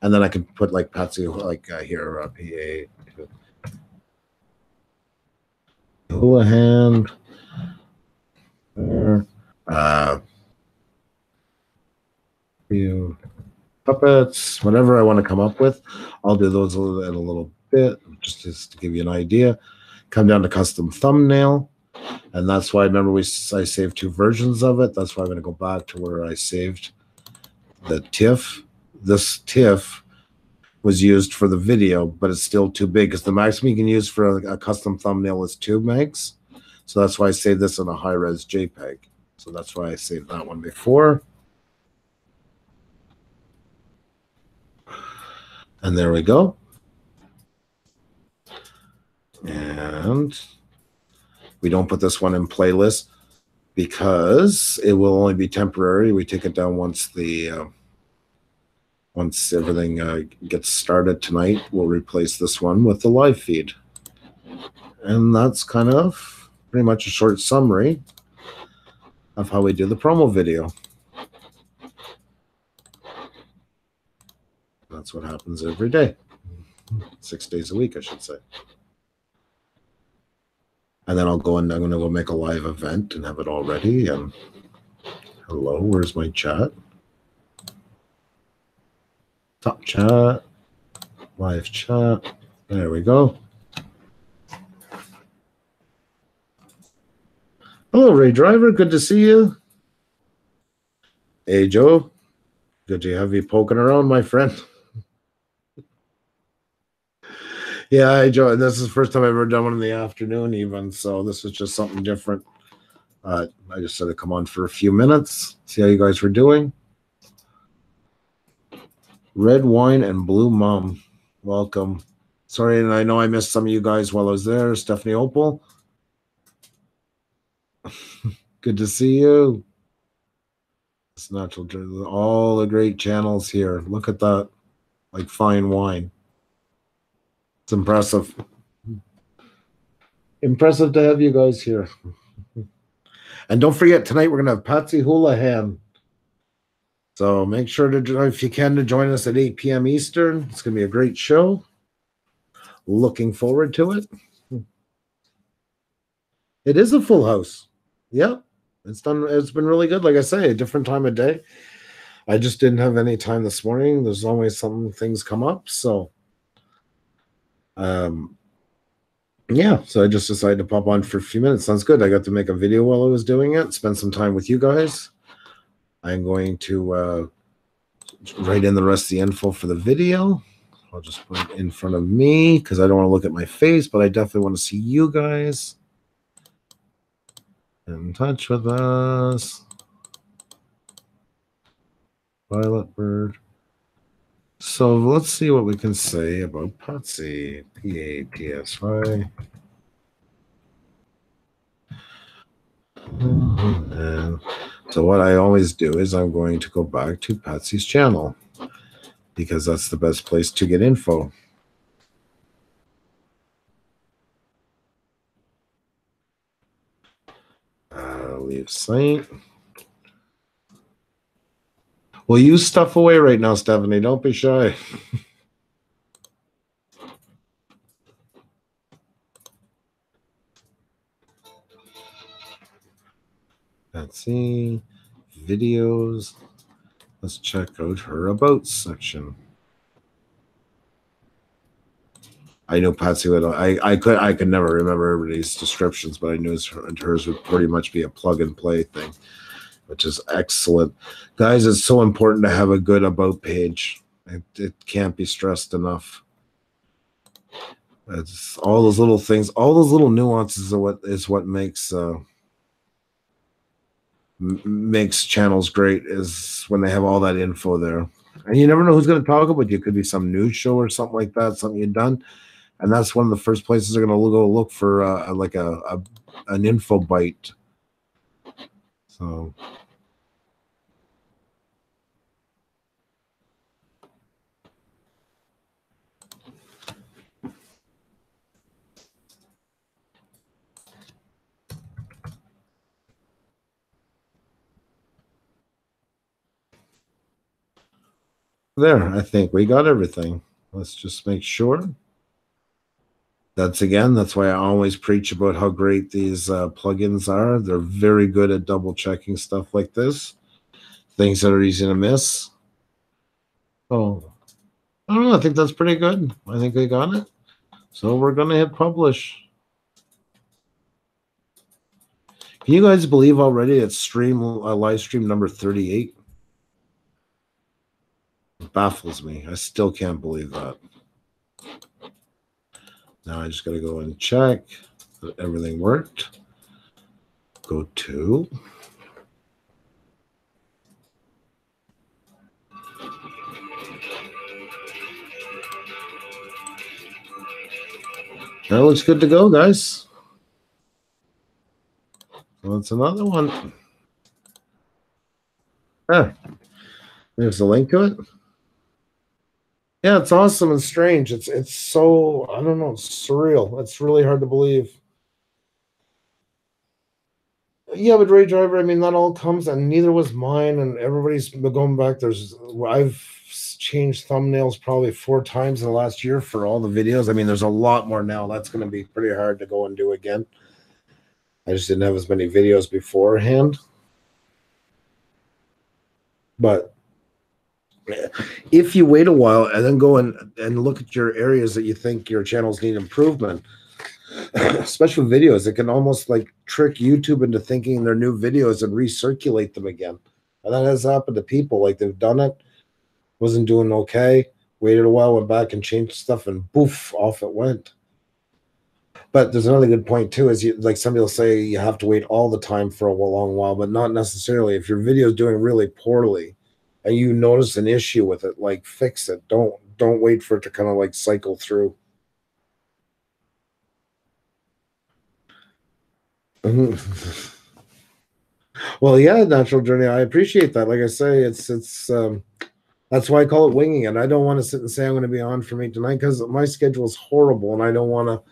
And then I can put like Patsy, like here, PA. Houlihan. There. Puppets, whatever I want to come up with. I'll do those in a little bit, just to give you an idea. Come down to custom thumbnail. And that's why, remember, I saved 2 versions of it. That's why I'm going to go back to where I saved the TIFF. This TIFF was used for the video, but it's still too big because the maximum you can use for a custom thumbnail is 2 megs. So that's why I saved this in a high-res JPEG. So that's why I saved that one before. And there we go. And we don't put this one in playlist because it will only be temporary. We take it down once once everything gets started tonight. We'll replace this one with the live feed. And that's kind of pretty much a short summary of how we do the promo video. That's what happens every day. 6 days a week, I should say. And then I'll go and I'm going to go make a live event and have it all ready. And hello, where's my chat? Top chat, live chat. There we go. Hello, Ray Driver. Good to see you. Hey, Joe. Good to have you poking around, my friend. Yeah, Joe. This is the first time I've ever done one in the afternoon, even. So this is just something different. I just said I'd come on for a few minutes, see how you guys were doing. Red Wine and Blue Mom, welcome. Sorry, and I know I missed some of you guys while I was there. Stephanie Opal, good to see you. It's natural, all the great channels here. Look at that, like fine wine. It's impressive. Impressive to have you guys here. And don't forget, tonight we're going to have Patsy Houlihan. So make sure to, if you can, to join us at 8 p.m. Eastern. It's going to be a great show. Looking forward to it. It is a full house. Yeah, it's done. It's been really good. Like I say, a different time of day. I just didn't have any time this morning. There's always some things come up. So, yeah, so I just decided to pop on for a few minutes. Sounds good. I got to make a video while I was doing it, spend some time with you guys. I'm going to write in the rest of the info for the video. I'll just put it in front of me because I don't want to look at my face, but I definitely want to see you guys in touch with us. Violet Bird. So let's see what we can say about Patsy. P-A-T-S-Y. And so what I always do is I'm going to go back to Patsy's channel because that's the best place to get info. Leave site. Well, use stuff away right now, Stephanie. Don't be shy. Let's see. Videos. Let's check out her about section. I know Patsy would. I could never remember everybody's descriptions, but I knew hers would pretty much be a plug and play thing, which is excellent. Guys, it's so important to have a good about page. It can't be stressed enough. It's all those little things, all those little nuances are what makes channels great, is when they have all that info there. And you never know who's going to talk about you. It could be some news show or something like that, something you've done. And that's one of the first places they're going to go look for like an info bite. So there, I think we got everything. Let's just make sure. That's why I always preach about how great these plugins are. They're very good at double checking stuff like this. Things that are easy to miss. Oh, I don't know. I think that's pretty good. I think they got it. So we're going to hit publish. Can you guys believe already it's live stream number 38? It baffles me. I still can't believe that. Now I just got to go and check that everything worked. Go to. That looks good to go, guys. So that's another one. There's the link to it. Yeah, it's awesome and strange. It's so, I don't know, it's surreal. It's really hard to believe. Yeah, but Ray Driver, I mean, that all comes, and neither was mine, and everybody's going back. I've changed thumbnails probably 4 times in the last year for all the videos. I mean, there's a lot more now. That's going to be pretty hard to go and do again. I just didn't have as many videos beforehand. But if you wait a while and then go and look at your areas that you think your channels need improvement, especially videos, it can almost like trick YouTube into thinking they're new videos and recirculate them again. And that has happened to people. Like, they've done it, wasn't doing okay, waited a while, went back and changed stuff, and poof, off it went. But there's another good point too, is like somebody will say you have to wait all the time for a long while, but not necessarily. If your video is doing really poorly and you notice an issue with it, like fix it. Don't wait for it to kind of like cycle through. Well, yeah, Natural Journey. I appreciate that. Like I say, it's that's why I call it winging it. I don't want to sit and say I'm going to be on from 8 to 9 because my schedule is horrible, and I don't want to.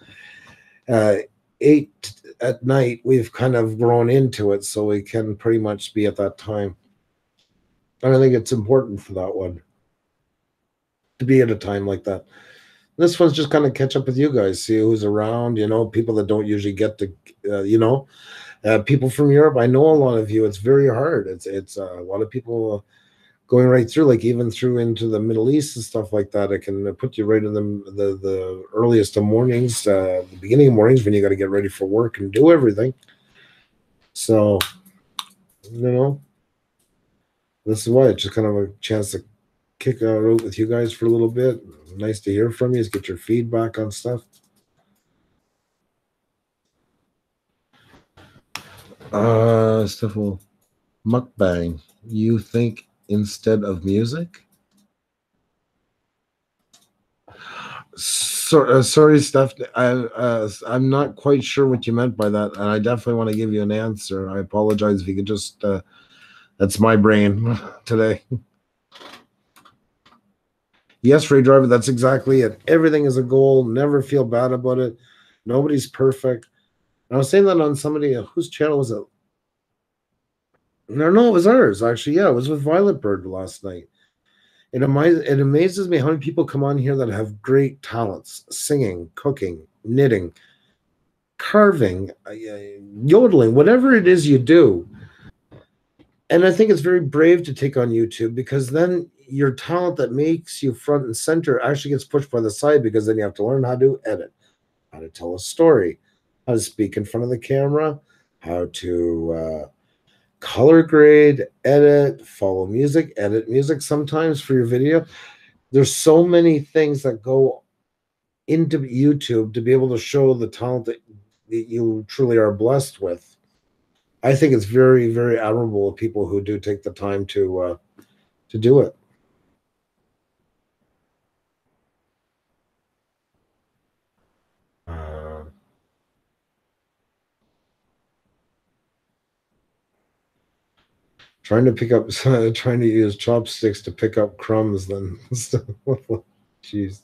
8 at night, we've kind of grown into it, so we can pretty much be at that time. And I think it's important for that one to be at a time like that. This one's just kind of catch up with you guys, see who's around. People that don't usually get to, people from Europe. I know a lot of you. It's very hard. It's a lot of people going right through, like even through into the Middle East and stuff like that. It can put you right in the earliest of mornings, the beginning of mornings when you got to get ready for work and do everything. So, this is why it's just kind of a chance to kick out with you guys for a little bit. Nice to hear from you. Just get your feedback on stuff. Stuff mukbang. You think instead of music? Sorry, Steph. I'm not quite sure what you meant by that, and I definitely want to give you an answer. I apologize if you could just. That's my brain today. Yes, Ray Driver. That's exactly it. Everything is a goal. Never feel bad about it. Nobody's perfect. And I was saying that on somebody whose channel was it? No, it was ours actually. Yeah, it was with Violet Bird last night. It amazes me how many people come on here that have great talents: singing, cooking, knitting, carving, yodeling, whatever it is you do. And I think it's very brave to take on YouTube, because then your talent that makes you front and center actually gets pushed by the side, because then you have to learn how to edit, how to tell a story, how to speak in front of the camera, how to color grade, edit, follow music, edit music sometimes for your video. There's so many things that go into YouTube to be able to show the talent that you truly are blessed with. I think it's very, very admirable of people who do take the time to do it. Trying to use chopsticks to pick up crumbs, then jeez.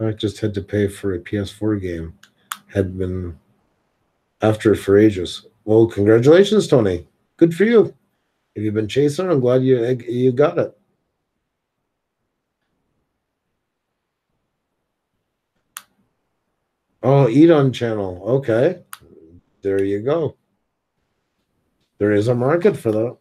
I just had to pay for a PS4 game. Had been after it for ages. Well, congratulations, Tony. Good for you. If you've been chasing, I'm glad you got it. Oh, Eat On channel. Okay. There you go. There is a market for that.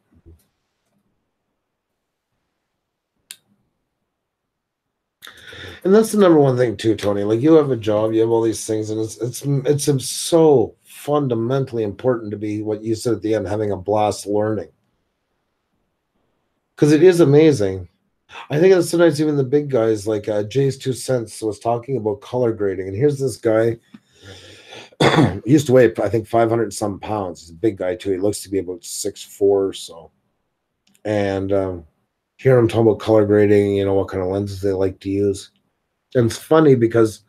And that's the number one thing too, Tony. Like, you have a job, you have all these things, and it's so fundamentally important to be, what you said at the end, having a blast learning. Because it is amazing. I think that sometimes even the big guys, like Jay's 2 Cents was talking about color grading, and here's this guy. He used to weigh, I think, 500 some pounds. He's a big guy too. He looks to be about 6'4" or so. And hear him talking about color grading, what kind of lenses they like to use. And it's funny because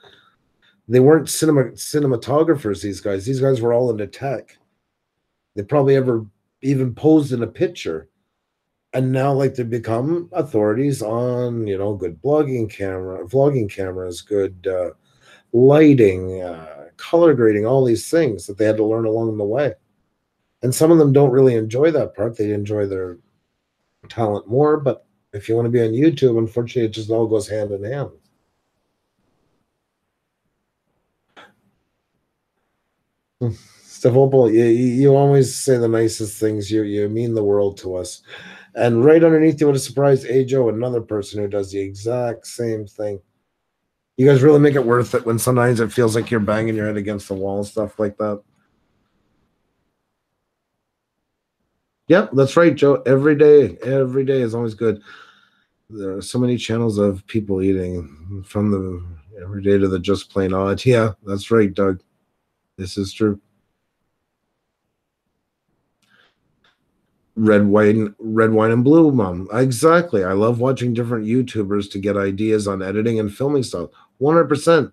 they weren't cinematographers, these guys. These guys were all into tech. They probably ever even posed in a picture. And now, like, they've become authorities on, good vlogging cameras, good lighting, color grading, all these things that they had to learn along the way. And some of them don't really enjoy that part. They enjoy their talent more. But if you want to be on YouTube, unfortunately, it just all goes hand in hand. Steph Opal, you always say the nicest things. You mean the world to us. And right underneath you, what a surprise, Ajo, another person who does the exact same thing. You guys really make it worth it when sometimes it feels like you're banging your head against the wall and stuff like that. Yep, that's right, Joe. Every day is always good. There are so many channels of people eating from Every day to the just plain odd. Yeah, that's right, Doug. This is true. Red wine and blue, Mom. Exactly. I love watching different YouTubers to get ideas on editing and filming stuff. 100%.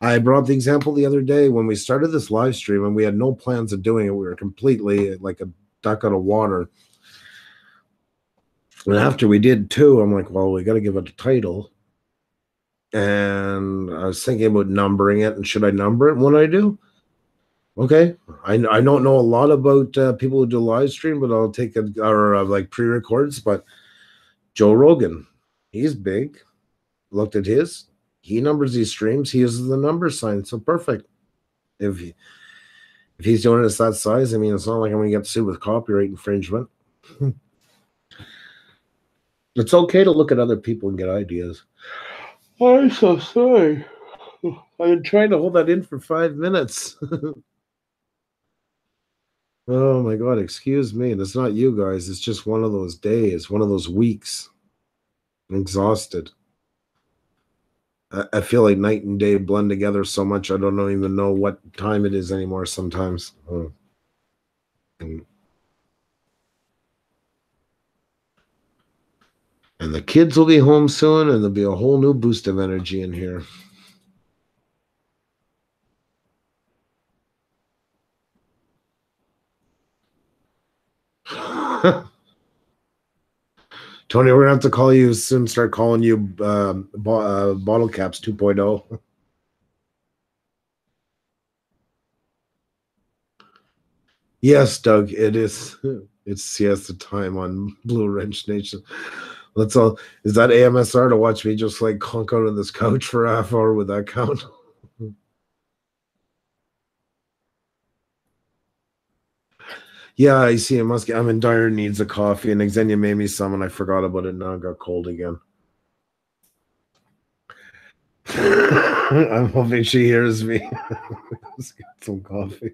I brought the example the other day when we started this live stream and we had no plans of doing it. We were completely like a duck out of water. And after we did too, I'm like, well, we got to give it a title. And I was thinking about numbering it. And should I number it when I do? Okay. I don't know a lot about people who do live stream, but I'll take it, or like pre-records. But Joe Rogan, he's big. Looked at his. He numbers these streams. He uses the number sign. So perfect. If he's doing it that size, I mean, it's not like I'm going to get sued with copyright infringement. It's okay to look at other people and get ideas. Oh, I'm so sorry. I've been trying to hold that in for 5 minutes. Oh my God, excuse me. That's not you guys. It's just one of those days, one of those weeks. I'm exhausted. I feel like night and day blend together so much I don't even know what time it is anymore sometimes. Oh. And the kids will be home soon, and there'll be a whole new boost of energy in here. Tony, we're going to have to call you soon, start calling you Bottle Caps 2.0. Yes, Doug, it is. It's siesta time on Blue Wrench Nation. Let's all. Is that AMSR to watch me just like conk out on this couch for a half hour with that count? Yeah, I see. I'm in dire needs of coffee, and Xenia made me some, and I forgot about it. Now I got cold again. I'm hoping she hears me. Let's get some coffee.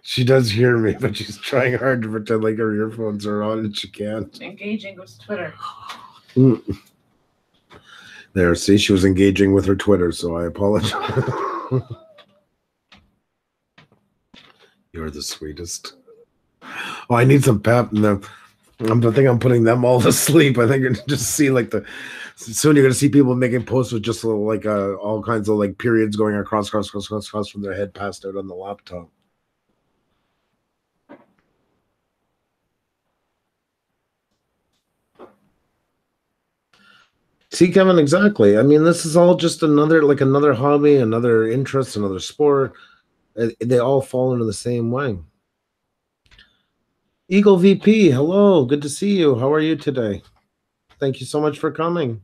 She does hear me, but she's trying hard to pretend like her earphones are on, and she can't. Engaging with Twitter. There, see, she was engaging with her Twitter, so I apologize. You're the sweetest. Oh, I need some pep in them. I think I'm putting them all to sleep. I think you're just see like soon you're gonna see people making posts with just like all kinds of like periods going across from their head passed out on the laptop. See, Kevin, exactly. I mean, this is all just another hobby, another interest, another sport. They all fall into the same way. Eagle VP, hello, good to see you. How are you today? Thank you so much for coming.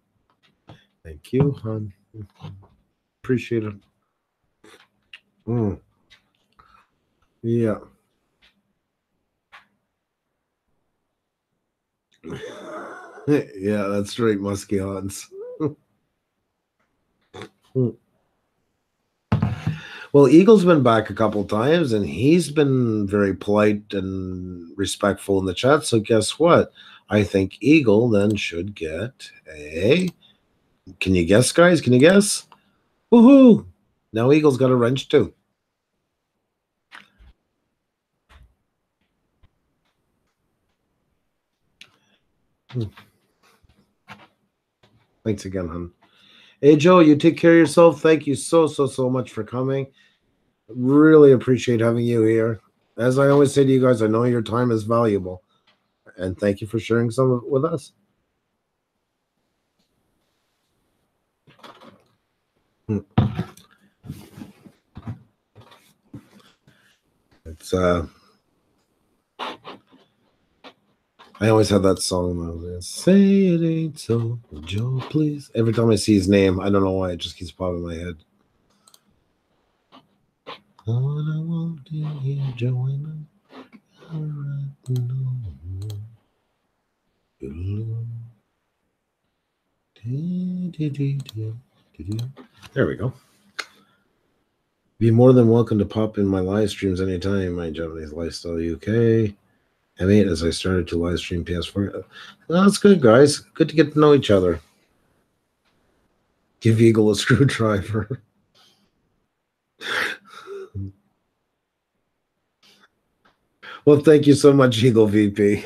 Thank you, hon. Appreciate it. Yeah. Yeah, that's right, Muskie Hans. Well, Eagle's been back a couple times, and he's been very polite and respectful in the chat. So guess what? I think Eagle then should get a... Can you guess, guys? Can you guess? Woohoo! Now Eagle's got a wrench, too. Thanks again, hon. Hey, Joe, you take care of yourself. Thank you so much for coming. Really appreciate having you here. As I always say to you guys, I know your time is valuable. And thank you for sharing some of it with us. It's I always have that song. Say it ain't so, Joe, please. Every time I see his name, I don't know why, it just keeps popping in my head. All I want to hear, Joanna. There we go. Be more than welcome to pop in my live streams anytime, my Japanese Lifestyle UK. M8 as I started to live stream PS4. Well, that's good, guys. Good to get to know each other. Give Eagle a screwdriver. Well, thank you so much, Eagle VP.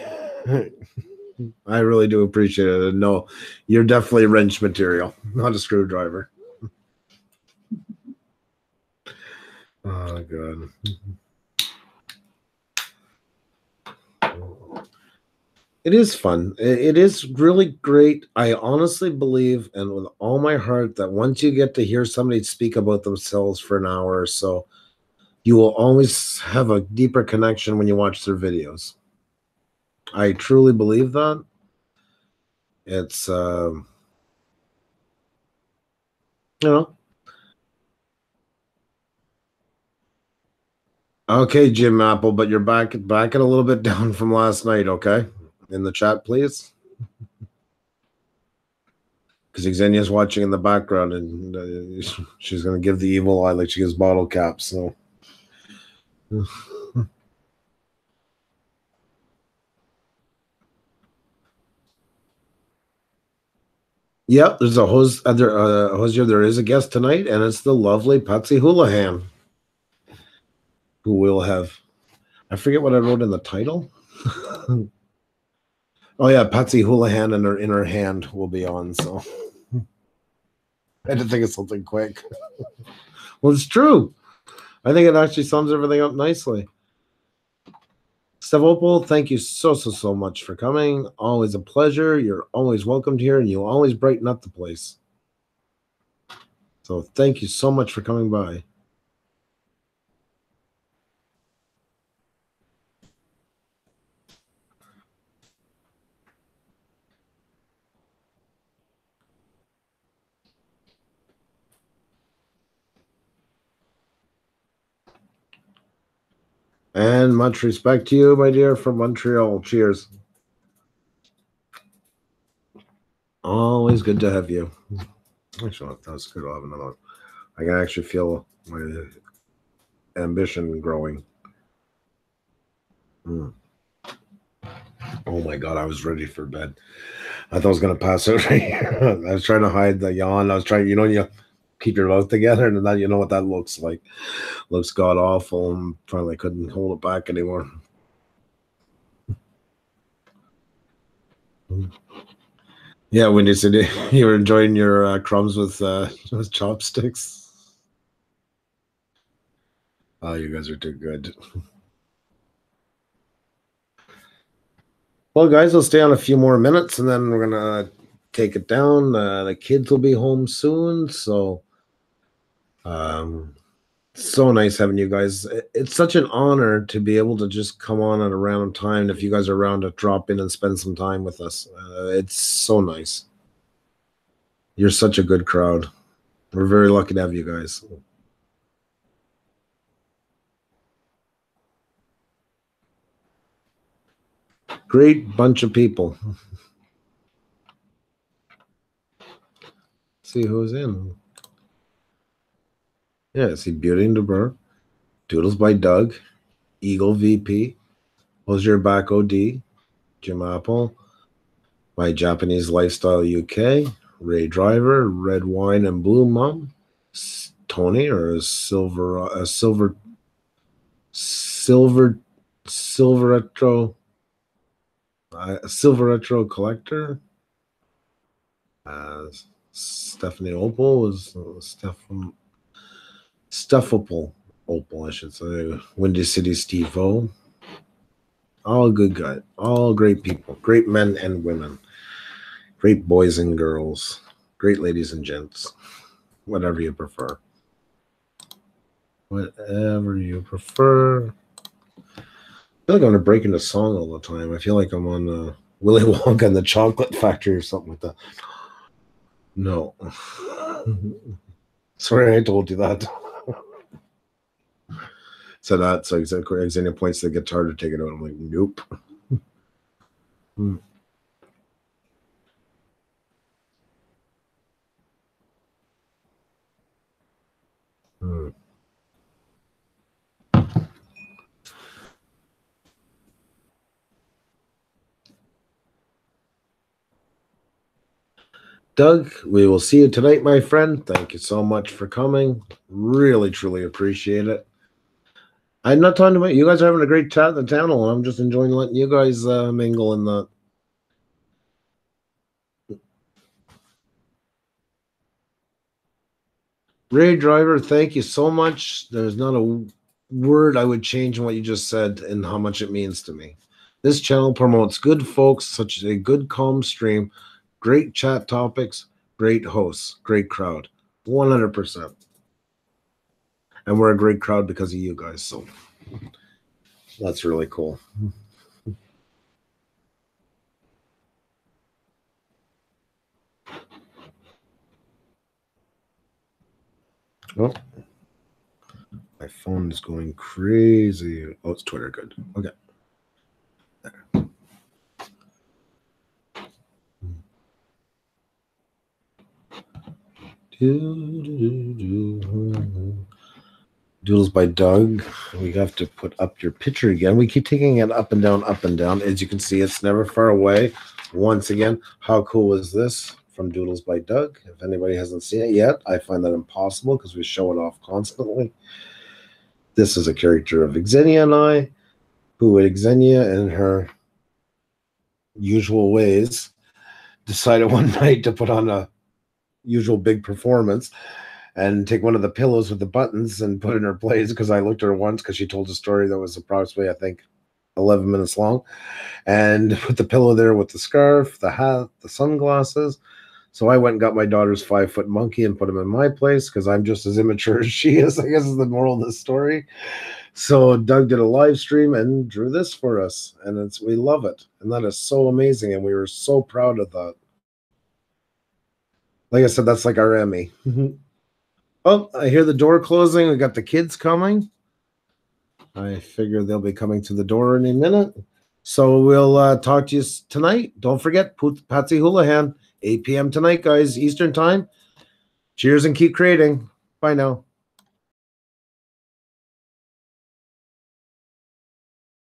I really do appreciate it. And no, you're definitely wrench material, not a screwdriver. Oh, God. It is fun. It is really great. I honestly believe, and with all my heart, that once you get to hear somebody speak about themselves for an hour or so, you will always have a deeper connection when you watch their videos. I truly believe that. It's, you know, okay, Jim Apple, but you're back it a little bit down from last night, okay? In the chat, please. Because Xenia's watching in the background, and she's going to give the evil eye like she gives bottle caps, so... Yep, there's a Hosier. There is a guest tonight, and it's the lovely Patsy Houlihan, who will have. I forget what I wrote in the title. Oh yeah, Patsy Houlihan and her inner hand will be on. So I had to think of something quick. Well, it's true. I think it actually sums everything up nicely. Stavopol, thank you so much for coming. Always a pleasure. You're always welcomed here, and you always brighten up the place. So thank you so much for coming by. And much respect to you, my dear, from Montreal. Cheers. Always good to have you. Actually, that's good. I'll have another one. I can actually feel my ambition growing. Oh my God, I was ready for bed. I thought I was going to pass out right here. I was trying to hide the yawn. I was trying, you keep your mouth together, and then you know what that looks like. Looks god awful, and finally couldn't hold it back anymore. Yeah, when you said you were enjoying your crumbs with chopsticks. Oh, you guys are too good. Well, guys, we'll stay on a few more minutes, and then we're gonna take it down. The kids will be home soon, so so nice having you guys. It's such an honor to be able to just come on at a random time. If you guys are around to drop in and spend some time with us, it's so nice. You're such a good crowd. We're very lucky to have you guys. Great bunch of people. See who's in. Yeah, see Beauty and DeBur, Doodles by Doug, Eagle VP, Hosier Back OD, Jim Apple, My Japanese Lifestyle UK, Ray Driver, Red Wine and Blue Mom, Tony, or a silver retro collector. Stephanie Opal is Stuffable Opal, I should say. Windy City Steve O. All good guys, all great people, great men and women, great boys and girls, great ladies and gents, whatever you prefer. Whatever you prefer. I feel like I'm gonna break into song all the time. I feel like I'm on Willy Wonka and the Chocolate Factory or something like that. No. Sorry, I told you that. So Xenia points to the guitar to take it out. I'm like, nope. Doug, we will see you tonight, my friend. Thank you so much for coming. Really, truly appreciate it. I'm not talking about you guys are having a great chat in the channel, and I'm just enjoying letting you guys mingle in the. Ray Driver, thank you so much. There's not a word I would change in what you just said and how much it means to me. This channel promotes good folks, such as a good, calm stream, great chat topics, great hosts, great crowd. 100%. And we're a great crowd because of you guys, so that's really cool. Oh, my phone is going crazy. Oh, it's Twitter. Good. Okay. There. Doodles by Doug. We have to put up your picture again. We keep taking it up and down, up and down. As you can see, it's never far away. Once again, how cool is this from Doodles by Doug? If anybody hasn't seen it yet, I find that impossible because we show it off constantly. This is a character of Xenia and I, who Xenia in her usual ways decided one night to put on a usual big performance and take one of the pillows with the buttons and put in her place because I looked at her once because she told a story that was approximately, I think, 11 minutes long, and put the pillow there with the scarf, the hat, the sunglasses. So I went and got my daughter's 5-foot monkey and put him in my place because I'm just as immature as she is, I guess is the moral of the story. So Doug did a live stream and drew this for us, and we love it. And that is so amazing, and we were so proud of that. Like I said, that's like our Emmy. Oh, I hear the door closing. We got the kids coming. I figure they'll be coming to the door in a minute. So we'll talk to you tonight. Don't forget, Patsy Houlihan, 8 p.m. tonight, guys, Eastern time. Cheers and keep creating. Bye now.